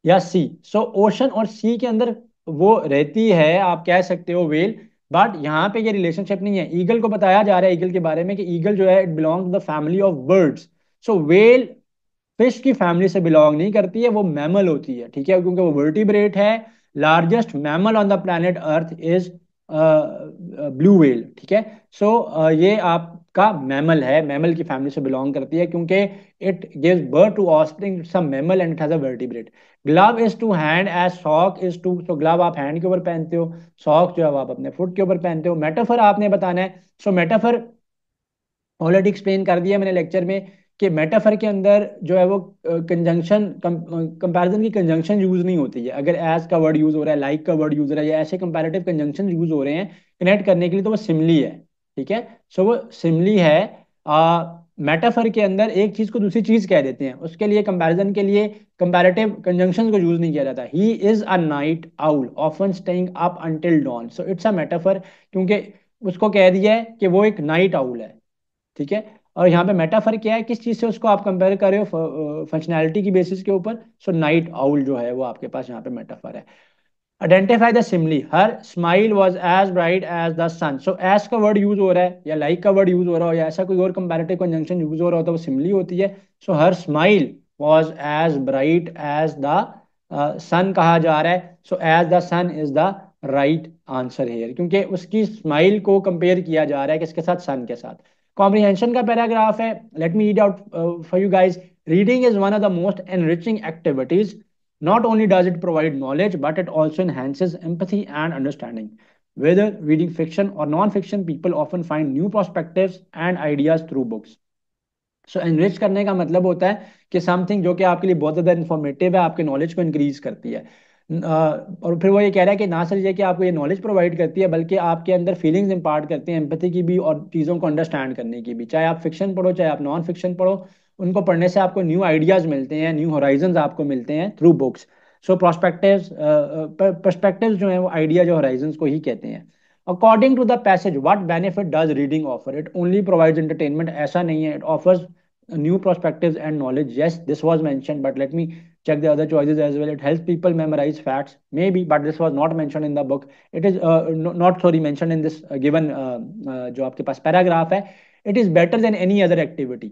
या सी। सो ओशन और सी के अंदर वो रहती है, आप कह सकते हो वेल, बट यहाँ पे ये रिलेशनशिप नहीं है। ईगल को बताया जा रहा है ईगल के बारे में कि ईगल जो है it belongs to the family of birds. So whale fish की फैमिली से बिलोंग नहीं करती है, वो मैमल होती है, ठीक है, क्योंकि वो वर्टिब्रेट है। Largest mammal on the planet earth is blue whale, ठीक है। सो ये आपका मैमल है, मैमल की फैमिली से बिलोंग करती है, क्योंकि it gives birth to offspring some mammal and it has a vertebrate. Glove is to hand as sock is to, so glove आप हैंड के ऊपर पहनते हो, सॉक जो है वो आप अपने फुट के ऊपर पहनते हो। मेटाफर आपने बताना है, सो मेटाफर ऑलरेडी एक्सप्लेन कर दिया मैंने लेक्चर में कि मेटाफर के अंदर जो है वो कंजंक्शन, कंपैरिजन की कंजंक्शन यूज नहीं होती है। अगर एज का वर्ड यूज हो रहा है, लाइक का वर्ड यूज हो रहा है, या ऐसे कंपैरेटिव कंजंक्शन यूज हो रहे हैं कनेक्ट करने के लिए, तो वो सिमली है, ठीक है। सो वो सिमली है। मेटाफर के अंदर एक चीज को दूसरी चीज कह देते हैं, उसके लिए कंपैरिजन के लिए कंपैरेटिव कंजंक्शन को यूज नहीं किया जाता। He is a night owl often staying up until dawn, so it's a metaphor, क्योंकि उसको कह दिया है कि वो एक नाइट आउल है, ठीक है। और यहाँ पे मेटाफर क्या है, किस चीज से उसको आप कंपेयर कर रहे हो, फंक्शनैलिटी की बेसिस के ऊपर। सो नाइट आउल जो है वो आपके पास यहाँ पे मेटाफर है। Identify the simile, her smile was as bright as the sun, so as का वर्ड यूज हो रहा है या लाइक का वर्ड यूज हो रहा हो या ऐसा कोई और कंपैरेटिव कंजंक्शन यूज हो रहा हो तो वो सिमली होती है। So her smile was as bright as the sun कहा जा रहा है, so as the sun is the right answer here, क्योंकि उसकी स्माइल को कंपेयर किया जा रहा है किसके साथ, सन के साथ। कॉम्प्रिहेंशन का पैराग्राफ है, let me read out for you guys. Reading is one of the most enriching activities. Not only does it provide knowledge, but it also enhances empathy and understanding. Whether reading fiction or non-fiction, people often find new perspectives and ideas through books. So enrich करने का मतलब होता है कि something जो कि आपके लिए बहुत ज़्यादा इन्फॉर्मेटिव है, आपके नॉलेज को इंक्रीज करती है। और फिर वो ये कह रहा है कि ना सिर्फ ये कि आपको ये नॉलेज प्रोवाइड करती है, बल्कि आपके अंदर फीलिंग्स इंपार्ट करती हैं, एम्पैथी की भी और चीज़ों को अंडरस्टैंड करने की भी। चाहे आप फिक्शन पढ़ो, चाहे आप नॉन फिक्शन पढ़ो, उनको पढ़ने से आपको न्यू आइडियाज़ मिलते हैं, न्यू होराइजन्स आपको मिलते हैं थ्रू बुक्स। सो प्रोस्पेक्टिव्स, पर्सपेक्टिव्स जो हैं वो आइडिया जो होराइजन्स को ही कहते हैं। According to the passage, what benefit does reading offer? It only provides entertainment, ऐसा नहीं है, it offers new perspectives and knowledge. Yes, this was mentioned, but let me check the other choices as well. It helps people memorize facts, maybe, but this was not mentioned in the book. It is not, sorry, mentioned in this given जो आपके पास paragraph है. It is better than any other activity.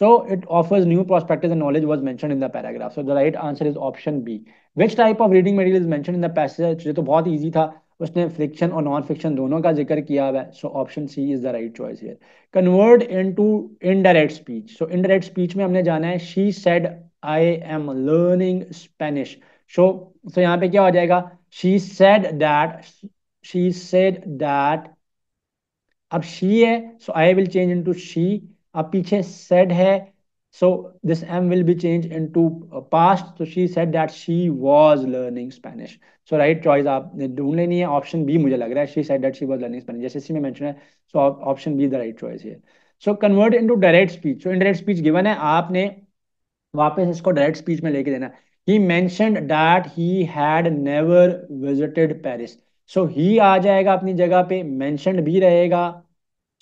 So it offers new perspectives and knowledge was mentioned in the paragraph. So the right answer is option B. Which type of reading material is mentioned in the passage? ये तो बहुत easy था, उसने fiction और non fiction दोनों का जिक्र किया हुआ है. So option C is the right choice here. Convert into indirect speech. So indirect speech में हमने जाना है she said I am learning Spanish. So यहाँ पे क्या हो जाएगा? She said that अब शी है, so I will change into she. अब पीछे सेड है, so this am will be change into past, so she said that she was learning Spanish. So right choice आपने ढूंढ लेनी है, ऑप्शन बी मुझे लग रहा है, she said that she was learning Spanish, जैसे इसी में मेंशन है। So option B the right choice है। So convert into direct speech, so indirect speech given है, आपने वापस इसको डायरेक्ट स्पीच में लेके देना। He mentioned that he had never visited Paris, so he आ जाएगा अपनी जगह पे, मेंशन्ड भी रहेगा।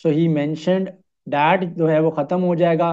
सो ही मेंशन्ड, डैट जो है वो खत्म हो जाएगा,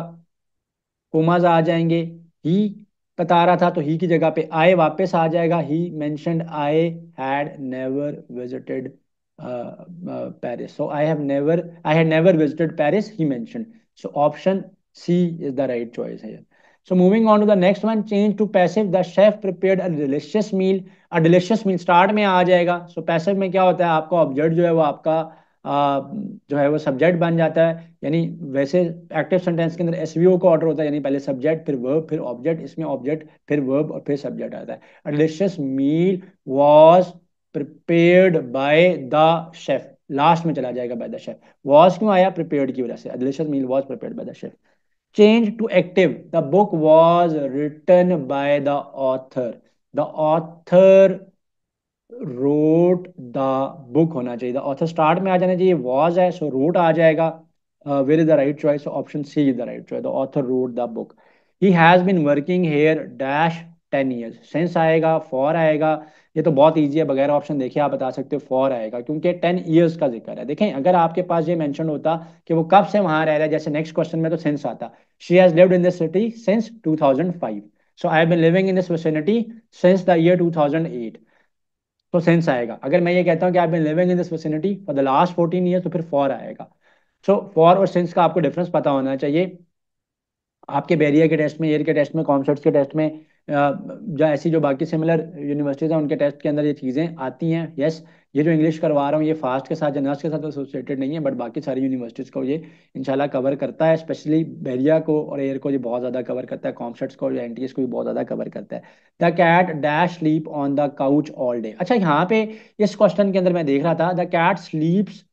कोमाज आ जाएंगे। ही बता रहा था तो ही की जगह पे आई वापस आ जाएगा। He mentioned I had never visited Paris, so I had never visited Paris, he mentioned. So option C is the right choice है। So moving on to the next one, change to passive. The chef prepared a delicious meal. A delicious meal start में आ जाएगा। So passive में क्या होता है, आपका object जो है वो आपका जो है वो सब्जेक्ट बन जाता है। यानी वैसे एक्टिव सेंटेंस के अंदर एसवीओ का ऑर्डर होता है, यानी पहले सब्जेक्ट फिर वर्ब फिर ऑब्जेक्ट, इसमें ऑब्जेक्ट फिर वर्ब और फिर सब्जेक्ट आता है। A delicious meal was prepared by the chef, last में चला जाएगा by the chef। was क्यों आया, prepared की वजह से। A delicious meal was prepared by the chef। Change to active, the book was written by the author, the author wrote the book होना चाहिए, द ऑथर स्टार्ट में आ जाना चाहिए, वॉज है सो रोट आ जाएगा। Where is the right choice? Option C is the right choice, the author wrote the book. He has been working here dash 10 years, sense आएगा, for आएगा। ये तो बहुत ईजी है, बगैर ऑप्शन देखे आप बता सकते हो फॉर आएगा, क्योंकि 10 years का जिक्र है। देखें अगर आपके पास ये मेंशन होता कि वो कब से वहां रह रहा है, जैसे नेक्स्ट क्वेश्चन में तो सेंस आता, she has lived in this city since 2005, so I have been living in this vicinity since the year 2008, तो सेंस आएगा। अगर मैं ये कहता हूँ कि I been living in this vicinity for the last 14 years, तो फिर फॉर आएगा। सो फॉर और सेंस का आपको डिफरेंस पता होना चाहिए। आपके बैरियर के टेस्ट में, एयर के टेस्ट में, कॉमसेट्स के टेस्ट में, जो ऐसी जो बाकी सिमिलर यूनिवर्सिटीज हैं उनके टेस्ट के अंदर ये चीज़ें आती हैं। यस, ये जो इंग्लिश करवा रहा हूँ ये फास्ट के साथ, जनरल्स के साथ एसोसिएटेड नहीं है, बट बाकी सारी यूनिवर्सिटीज़ को ये इंशाल्लाह कवर करता है, स्पेशली बैरिया को और एयर को ये बहुत ज़्यादा कवर करता है, कॉमसेट्स को या एनटीएस को भी बहुत ज़्यादा कवर करता है। The cat dash sleep on the couch all day. अच्छा, यहाँ पे इस क्वेश्चन के अंदर मैं देख रहा था, the cat sleeps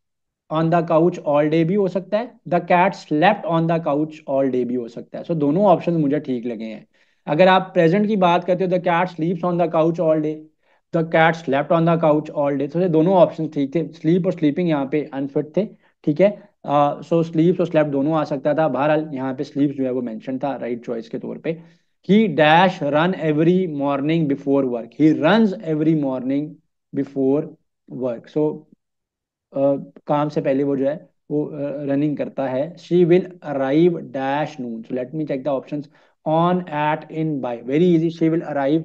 on the couch all day भी हो सकता है, the cat slept on the couch all day भी हो सकता है। सो दोनों ऑप्शन मुझे ठीक लगे हैं। अगर आप प्रेजेंट की बात करते हो, the cat sleeps on the couch all day, the cat slept on the couch all day, तो ये दोनों ऑप्शन ठीक थे। स्लीप और स्लीपिंग यहाँ पे अनफिट थे, ठीक है। सो स्लीप्स और स्लेप्ट दोनों आ सकता था। बहरहाल यहाँ पे स्लीप्स जो है वो मेंशन था राइट चॉइस के तौर पे। He dash run every morning before work, he runs every morning before work. So काम से पहले वो जो है वो रनिंग करता है। She will arrive dash noon, so let me check the options. On, at, in, by, very easy. She will arrive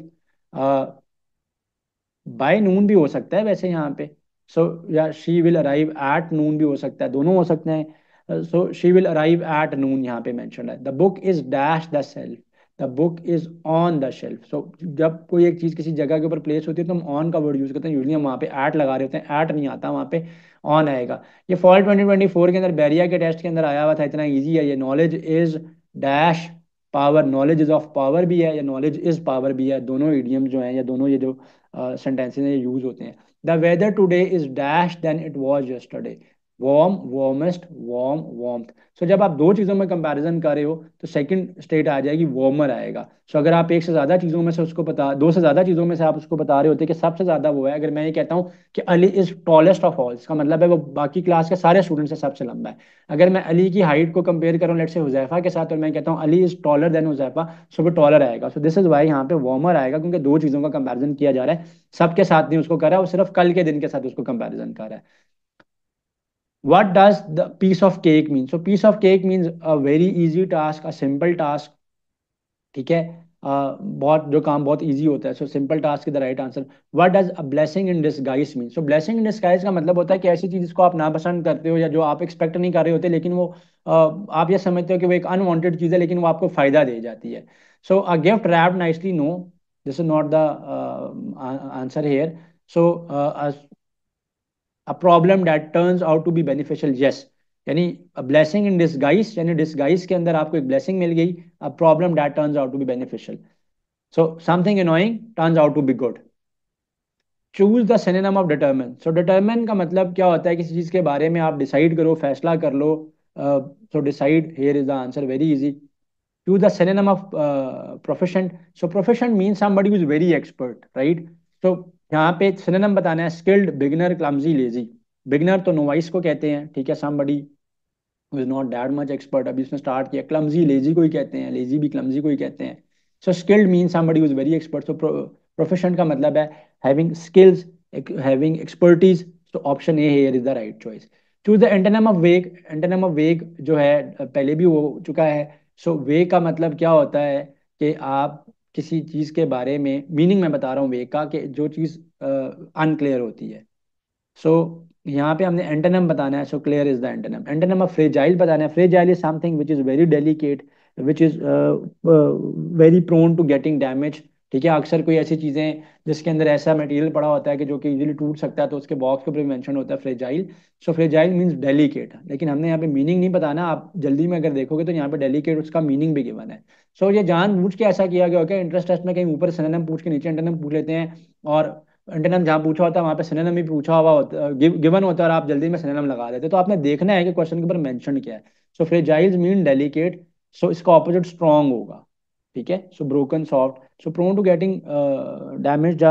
by noon भी हो सकता है वैसे यहाँ पे। सो या she will arrive at noon भी हो सकता है, दोनों हो सकते हैं। So she will arrive at noon यहाँ पे मेंशन है। The book is dash the shelf, the book is on the shelf. सो जब कोई एक चीज किसी जगह के ऊपर प्लेस होती है तो हम ऑन का वर्ड यूज करते हैं, यूजली हम वहाँ पे एट लगा रहे होते हैं, एट नहीं आता वहाँ पे, ऑन आएगा। ये फॉल 2024 के अंदर बैरिया के टेस्ट के अंदर आया हुआ था, इतना ईजी है ये। Knowledge is dash power, knowledge is of power भी है या नॉलेज इज पावर भी है, दोनों इडियम जो हैं या दोनों ये जो सेंटेंसेस ये यूज होते हैं। The weather today is dash than it was yesterday, warm, warmest, warm, warmth. So जब आप दो चीजों में कंपैरिजन कर रहे हो तो सेकंड स्टेट आ जाएगी, वार्मर आएगा। सो अगर आप एक से ज्यादा चीजों में से उसको बता, दो से ज्यादा चीजों में से आप उसको बता रहे होते कि सबसे ज्यादा वो है, अगर मैं ये कहता हूँ कि Ali is tallest of all, इसका मतलब है वो बाकी क्लास के सारे स्टूडेंट से सबसे लंबा है। अगर मैं अली की हाइट को कंपेयर करूँ लेट से हुजैफा के साथ, और मैं कहता हूँ Ali is taller than Huzaifa, so वो टॉलर आएगा। सो दिस इज वाई यहाँ पे वार्मर आएगा, क्योंकि दो चीजों का कंपैरिजन किया जा रहा है, सबके साथ नहीं उसको कर रहा है, वो सिर्फ कल के दिन के साथ उसको कंपैरिजन कर रहा है। What does the piece of cake mean? So piece of cake means a very easy task, a simple task, ठीक है। बहुत जो काम बहुत इजी होता है, so simple task is the right answer. What does a blessing in disguise mean? So blessing in disguise का मतलब होता है कि ऐसी चीज जिसको आप नापसंद करते हो या जो आप एक्सपेक्ट नहीं कर रहे होते, लेकिन वो आप ये समझते हो कि वो एक अनवांटेड चीज है, लेकिन वो आपको फायदा दे जाती है। So a gift wrapped nicely, no, this is not the answer here. So a problem that turns out to be beneficial, yes, यानी ब्लेसिंग इन डिसगाइज, यानी डिसगाइज के अंदर आपको एक ब्लेसिंग मिल गई। A problem that turns out to be beneficial, so something annoying turns out to be good. Choose the synonym of determine. So determine का मतलब क्या होता है? किसी चीज के बारे में आप डिसाइड करो, फैसला कर लो। So decide here is the answer, very easy. Choose the synonym of proficient. So proficient mean somebody who is very expert, right? So यहाँ पे सिनोनिम बताना है, skilled, beginner, clumsy, lazy. Beginner तो नोवाइस को कहते हैं, ठीक है, somebody is not that much expert, अभी उसने स्टार्ट किया। क्लमजी लेजी को ही कहते हैं, लेजी भी क्लमजी को ही कहते हैं। So skilled mean somebody who is very expert. So profession का मतलब है हैविंग स्किल्स, हैविंग एक्सपर्टीज। तो option A here is the right choice. Choose the antonym of vague. Antonym of vague जो है पहले भी हो चुका है। सो वेग का मतलब क्या होता है कि आप किसी चीज के बारे में, मीनिंग मैं बता रहा हूँ वेग का, कि जो चीज अनक्लियर होती है। सो यहाँ पे हमने एंटोनिम बताना है, so clear is the antonym. Antonym of fragile बताना है। Fragile is something which is very delicate, which is very prone to getting damage, ठीक है। अक्सर कोई ऐसी चीजें जिसके अंदर ऐसा मटेरियल पड़ा होता है कि जो कि इजीली टूट सकता है, तो उसके बॉक्स के ऊपर मेंशन होता है फ्रेजाइल। सो फ्रेजाइल मीन्स डेलिकेट, लेकिन हमने यहाँ पे मीनिंग नहीं बताना, आप जल्दी में अगर देखोगे तो यहाँ पे डेलिकेट उसका मीनिंग भी गिवन है। सो ये जानबूझ के ऐसा किया गया होगा, इंटरेस्ट टेस्ट में कहीं ऊपर सिनोनिम पूछ के नीचे एंटोनिम पूछ लेते हैं, और एंटोनिम जहाँ पूछा होता है वहां पे सिनोनिम भी पूछा हुआ होता, गिवन होता है, और आप जल्दी में सिनोनिम लगा देते, तो आपने देखना है कि क्वेश्चन के ऊपर मेंशन किया है। सो फ्रेजाइल्स मीन डेलिकेट, सो इसका ऑपोजिट स्ट्रांग होगा, ठीक है। So broken soft, so prone to getting damage,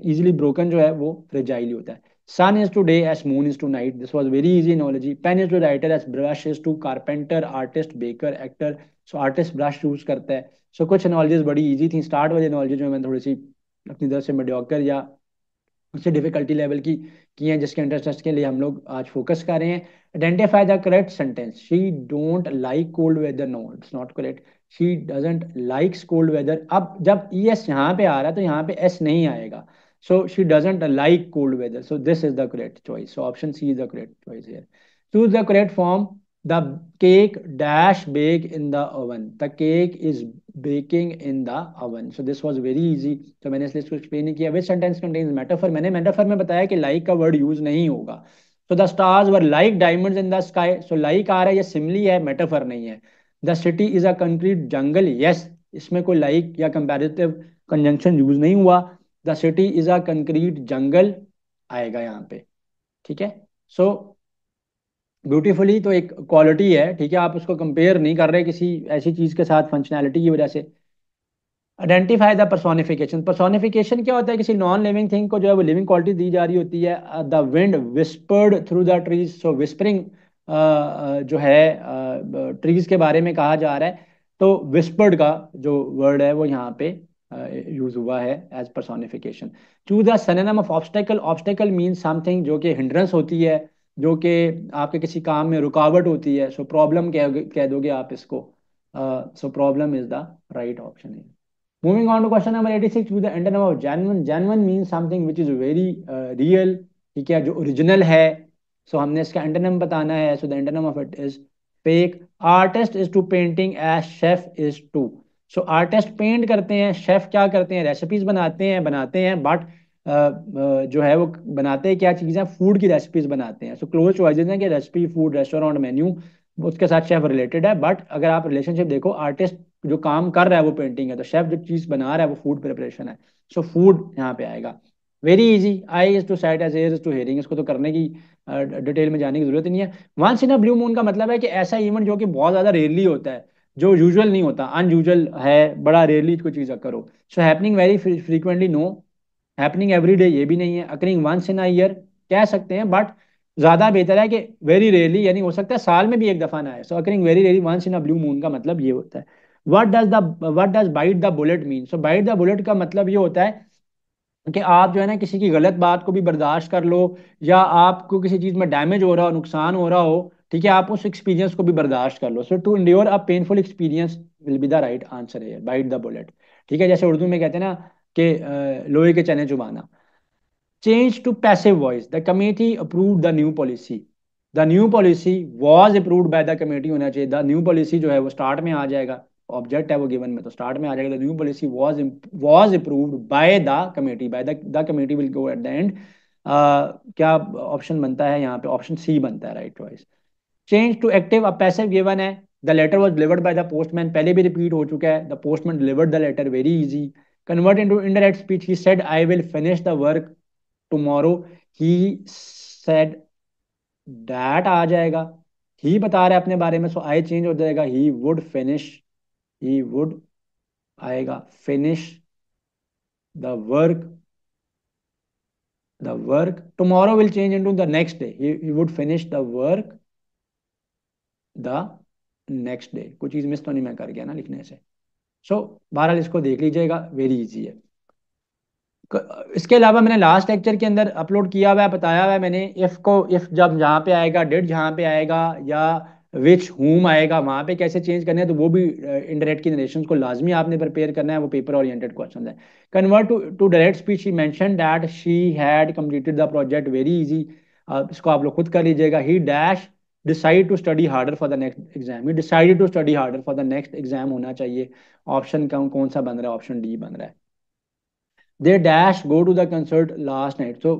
easily broken जो है वो फ्रेजाइल होता है। Sun is to day as moon is to night, this was very easy analogy. Pen is to writer as brush is to carpenter, artist, baker, actor. So artist brush use करता है। सो कुछ एनोलॉजीज बड़ी easy थी, start वाली analogy जो मैंने थोड़ी सी अपनी तरफ से मेडियोकर या उससे डिफिकल्टी लेवल की हैं, जिसके इंटरेस्ट के लिए हम लोग आज फोकस कर रहे हैं। Identify the correct sentence. She don't like cold weather, no it's not correct. She doesn't likes cold weather, अब जब ई एस यहाँ पे आ रहा है तो यहाँ पे एस नहीं आएगा। So she doesn't like cold weather, so this is the correct choice, so option C is the correct choice here. Choose the correct form. The cake dash bake in the oven, the cake is baking in the oven, so this was very easy. तो मैंने इसलिए इसको explain नहीं किया। Which sentence contains metaphor, मैंने metaphor में बताया कि लाइक का वर्ड यूज नहीं होगा। So the stars were like diamonds in the sky, so like आ रहा है, ये सिमली है, मेटाफर नहीं है। The city is a concrete jungle, yes, इसमें कोई लाइक या कंपैरेटिव कंजंक्शन यूज नहीं हुआ। The city is a concrete jungle आएगा यहाँ पे, ठीक है। सो ब्यूटीफुली तो एक क्वालिटी है, ठीक है, आप उसको कंपेयर नहीं कर रहे किसी ऐसी चीज के साथ फंक्शनैलिटी की वजह से। आइडेंटिफाई द पर्सोनिफिकेशन, पर्सोनिफिकेशन क्या होता है, किसी नॉन लिविंग थिंग को जो है वो लिविंग क्वालिटी दी जा रही होती है। The wind whispered through the trees, so whispering जो है ट्रीज के बारे में कहा जा रहा है, तो विस्पर्ड का जो वर्ड है वो यहाँ पे यूज हुआ है as personification. Choose the synonym of obstacle, obstacle mean something जो कि हिंड्रेंस होती है, जो कि आपके किसी काम में रुकावट होती है। सो प्रॉब्लम कह दोगे आप इसको। So problem is the right option है। Moving on to question number 86, with the antonym of genuine, genuine means something which is very real, ठीक है, जो ओरिजिनल है। सो हमने इसका एंटोनिम बताना है, so the antonym of it is fake. Artist is to painting as chef is to, so artist paint करते हैं, शेफ क्या करते हैं, रेसिपीज बनाते हैं बट जो है वो बनाते हैं क्या चीज़ें, फूड की रेसिपीज बनाते हैं। सो क्लोज चॉइसेस हैं कि रेसिपी, फूड, रेस्टोरेंट, मेन्यू, उसके साथ शेफ रिलेटेड है। बट अगर आप रिलेशनशिप देखो, आर्टिस्ट जो काम कर रहा है वो पेंटिंग है, तो शेफ जो चीज बना रहा है वो फूड प्रिपरेशन है। सो फूड यहाँ पे आएगा। Very easy, eye is to sight as ear is to hearing, इसको तो करने की डिटेल में जाने की जरूरत नहीं है। Once in a blue moon का मतलब है कि ऐसा इवेंट जो कि बहुत ज्यादा रेयरली होता है, जो यूजुअल नहीं होता, अनयूजुअल है, बड़ा रेयरली कोई चीज करो। So happening very frequently, no. Happening every day, ये भी नहीं है। Occurring once in a year कह सकते हैं, बट ज्यादा बेहतर है कि वेरी रेयरली, यानी हो सकता है साल में भी एक दफा ना आए। So occurring very rarely once in a blue moon का मतलब ये होता है। What does bite the bullet mean, so bite the bullet का मतलब ये होता है कि आप जो है ना किसी की गलत बात को भी बर्दाश्त कर लो, या आपको किसी चीज में डैमेज हो रहा हो, नुकसान हो रहा हो, ठीक है, आप उस एक्सपीरियंस को भी बर्दाश्त कर लो। So to endure a painful experience will be the right answer है, बाइट द बुलेट, ठीक है। जैसे उर्दू में कहते हैं ना कि लोहे के चने चुबाना। Change to passive voice. The committee approved the new policy. The new policy was approved by the committee होना चाहिए। The new policy जो है वो स्टार्ट में आ जाएगा, ऑब्जेक्ट है वो गिवन में, तो स्टार्ट में आ जाएगा। The new policy was approved by the committee, by the committee will go at the end। क्या ऑप्शन बनता है यहाँ पे, ऑप्शन सी बनता है right choice. Change to active, अब पैसिव गिवन है। The letter was delivered by the postman, पहले भी रिपीट हो चुका है, the postman delivered the letter, very easy. Convert into indirect speech, he said I will finish the work tomorrow, he said that आ जाएगा। ही बता रहा है अपने बारे में, सो आई चेंज हो जाएगा, he would finish, he would आएगा, finish the work, the work tomorrow will change into the next day, he would finish the work the next day. कुछ चीज मिस तो नहीं मैं कर गया ना लिखने से। सो बहरहाल इसको देख लीजिएगा, वेरी इजी है। इसके अलावा मैंने लास्ट लेक्चर के अंदर अपलोड किया हुआ है, बताया हुआ है मैंने, इफ को, इफ जब जहाँ पे आएगा, डिड जहाँ पे आएगा, या विच हुम आएगा, वहाँ पे कैसे चेंज करना है, तो वो भी इंडायरेक्ट की नरेशंस को लाजमी आपने प्रिपेयर करना है, वो पेपर ओरिएंटेड क्वेश्चन है। Convert to direct speech, he mention that she had completed the project, very easy. इसको आप लोग खुद कर लीजिएगा। He dash decide to study harder for the next exam, he decided to study harder for the next exam होना चाहिए। Option कौन सा बन रहा है, ऑप्शन डी बन रहा है। They dash go to the concert last night, so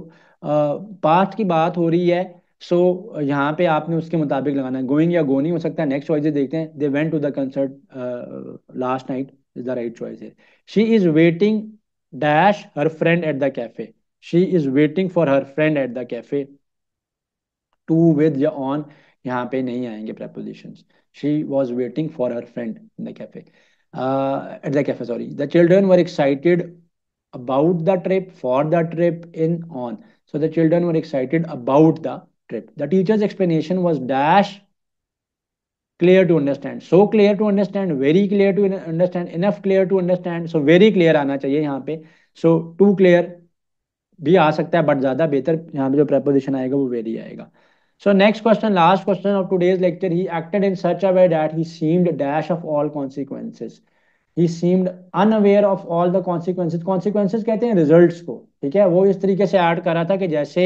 past की बात हो रही है। सो यहाँ पे आपने उसके मुताबिक लगाना है, गोइंग या गो नहीं हो सकता। नेक्स्ट चॉइस देखते हैं, they went to the concert last night is the right choice है। She is waiting dash her friend at the cafe, she is waiting for her friend at the cafe. To, with या on यहाँ पे नहीं आएंगे prepositions। She was waiting for her friend in the cafe, at the cafe, sorry. The children were excited about the trip, for the trip, in, on. So the children were excited about the trip. The teacher's explanation was dash clear to understand, so clear to understand, very clear to understand, enough clear to understand. So very clear आना चाहिए यहाँ पे. So too clear भी आ सकता है, but ज्यादा बेहतर यहाँ पे जो preposition आएगा वो very आएगा. So next question, last question of today's lecture. He acted in such a way that he seemed dash of all consequences. He seemed unaware of all the consequences. Consequences कहते हैं results को, ठीक है. वो इस तरीके से ऐड कर रहा था कि जैसे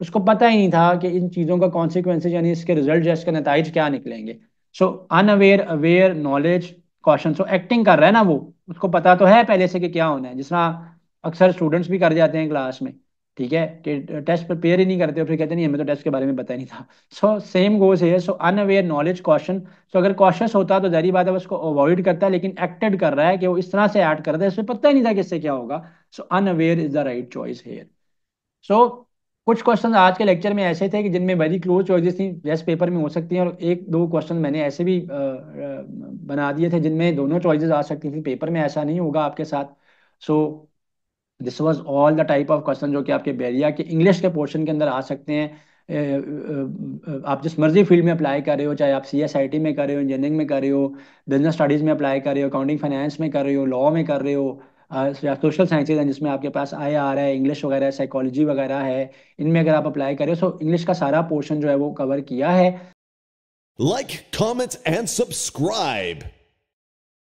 उसको पता ही नहीं था कि इन चीज़ों का कॉन्सिक्वेंसेज यानी इसके रिजल्ट या इसके नतीजे क्या निकलेंगे. सो अनअवेयर, अवेयर, नॉलेज, कॉशन. सो एक्टिंग कर रहा है ना वो, उसको पता तो है पहले से कि क्या होना है, जिस तरह अक्सर स्टूडेंट्स भी कर जाते हैं क्लास में, ठीक है, कि टेस्ट प्रिपेयर ही नहीं करते और फिर कहते नहीं हमें तो टेस्ट के बारे में पता ही नहीं था. सो सेम गोज है. सो अनअवेयर, नॉलेज, कॉशन. तो अगर कॉशियस होता तो जारी बात है उसको अवॉइड करता है, लेकिन एक्टेड कर रहा है कि वो इस तरह से ऐड कर रहा है इसमें पता ही नहीं था कि इससे क्या होगा. So unaware is the right choice here. So कुछ क्वेश्चन आज के लेक्चर में ऐसे थे कि जिनमें वेरी क्लोज चॉइसेस थी, जैसे पेपर में हो सकती हैं, और एक दो क्वेश्चन मैंने ऐसे भी बना दिए थे जिनमें दोनों चॉइसेस आ सकती थी. पेपर में ऐसा नहीं होगा आपके साथ. सो this was all the type of question जो कि आपके बैरिया के इंग्लिश के पोर्शन के अंदर आ सकते हैं. आप जिस मर्जी फील्ड में अप्लाई कर रहे हो, चाहे आप CSIT में कर रहे हो, इंजीनियरिंग में कर रहे हो, बिजनेस स्टडीज़ में अप्लाई कर रहे हो, अकाउंटिंग फाइनेंस में कर रहे हो, लॉ में कर रहे हो, या सोशल साइंसेज हैं जिसमें आपके पास IR है, इंग्लिश वगैरह, साइकोलॉजी वगैरह है, इनमें अगर आप अप्लाई करें तो इंग्लिश का सारा पोर्शन जो है वो कवर किया है. Like, comment, and subscribe.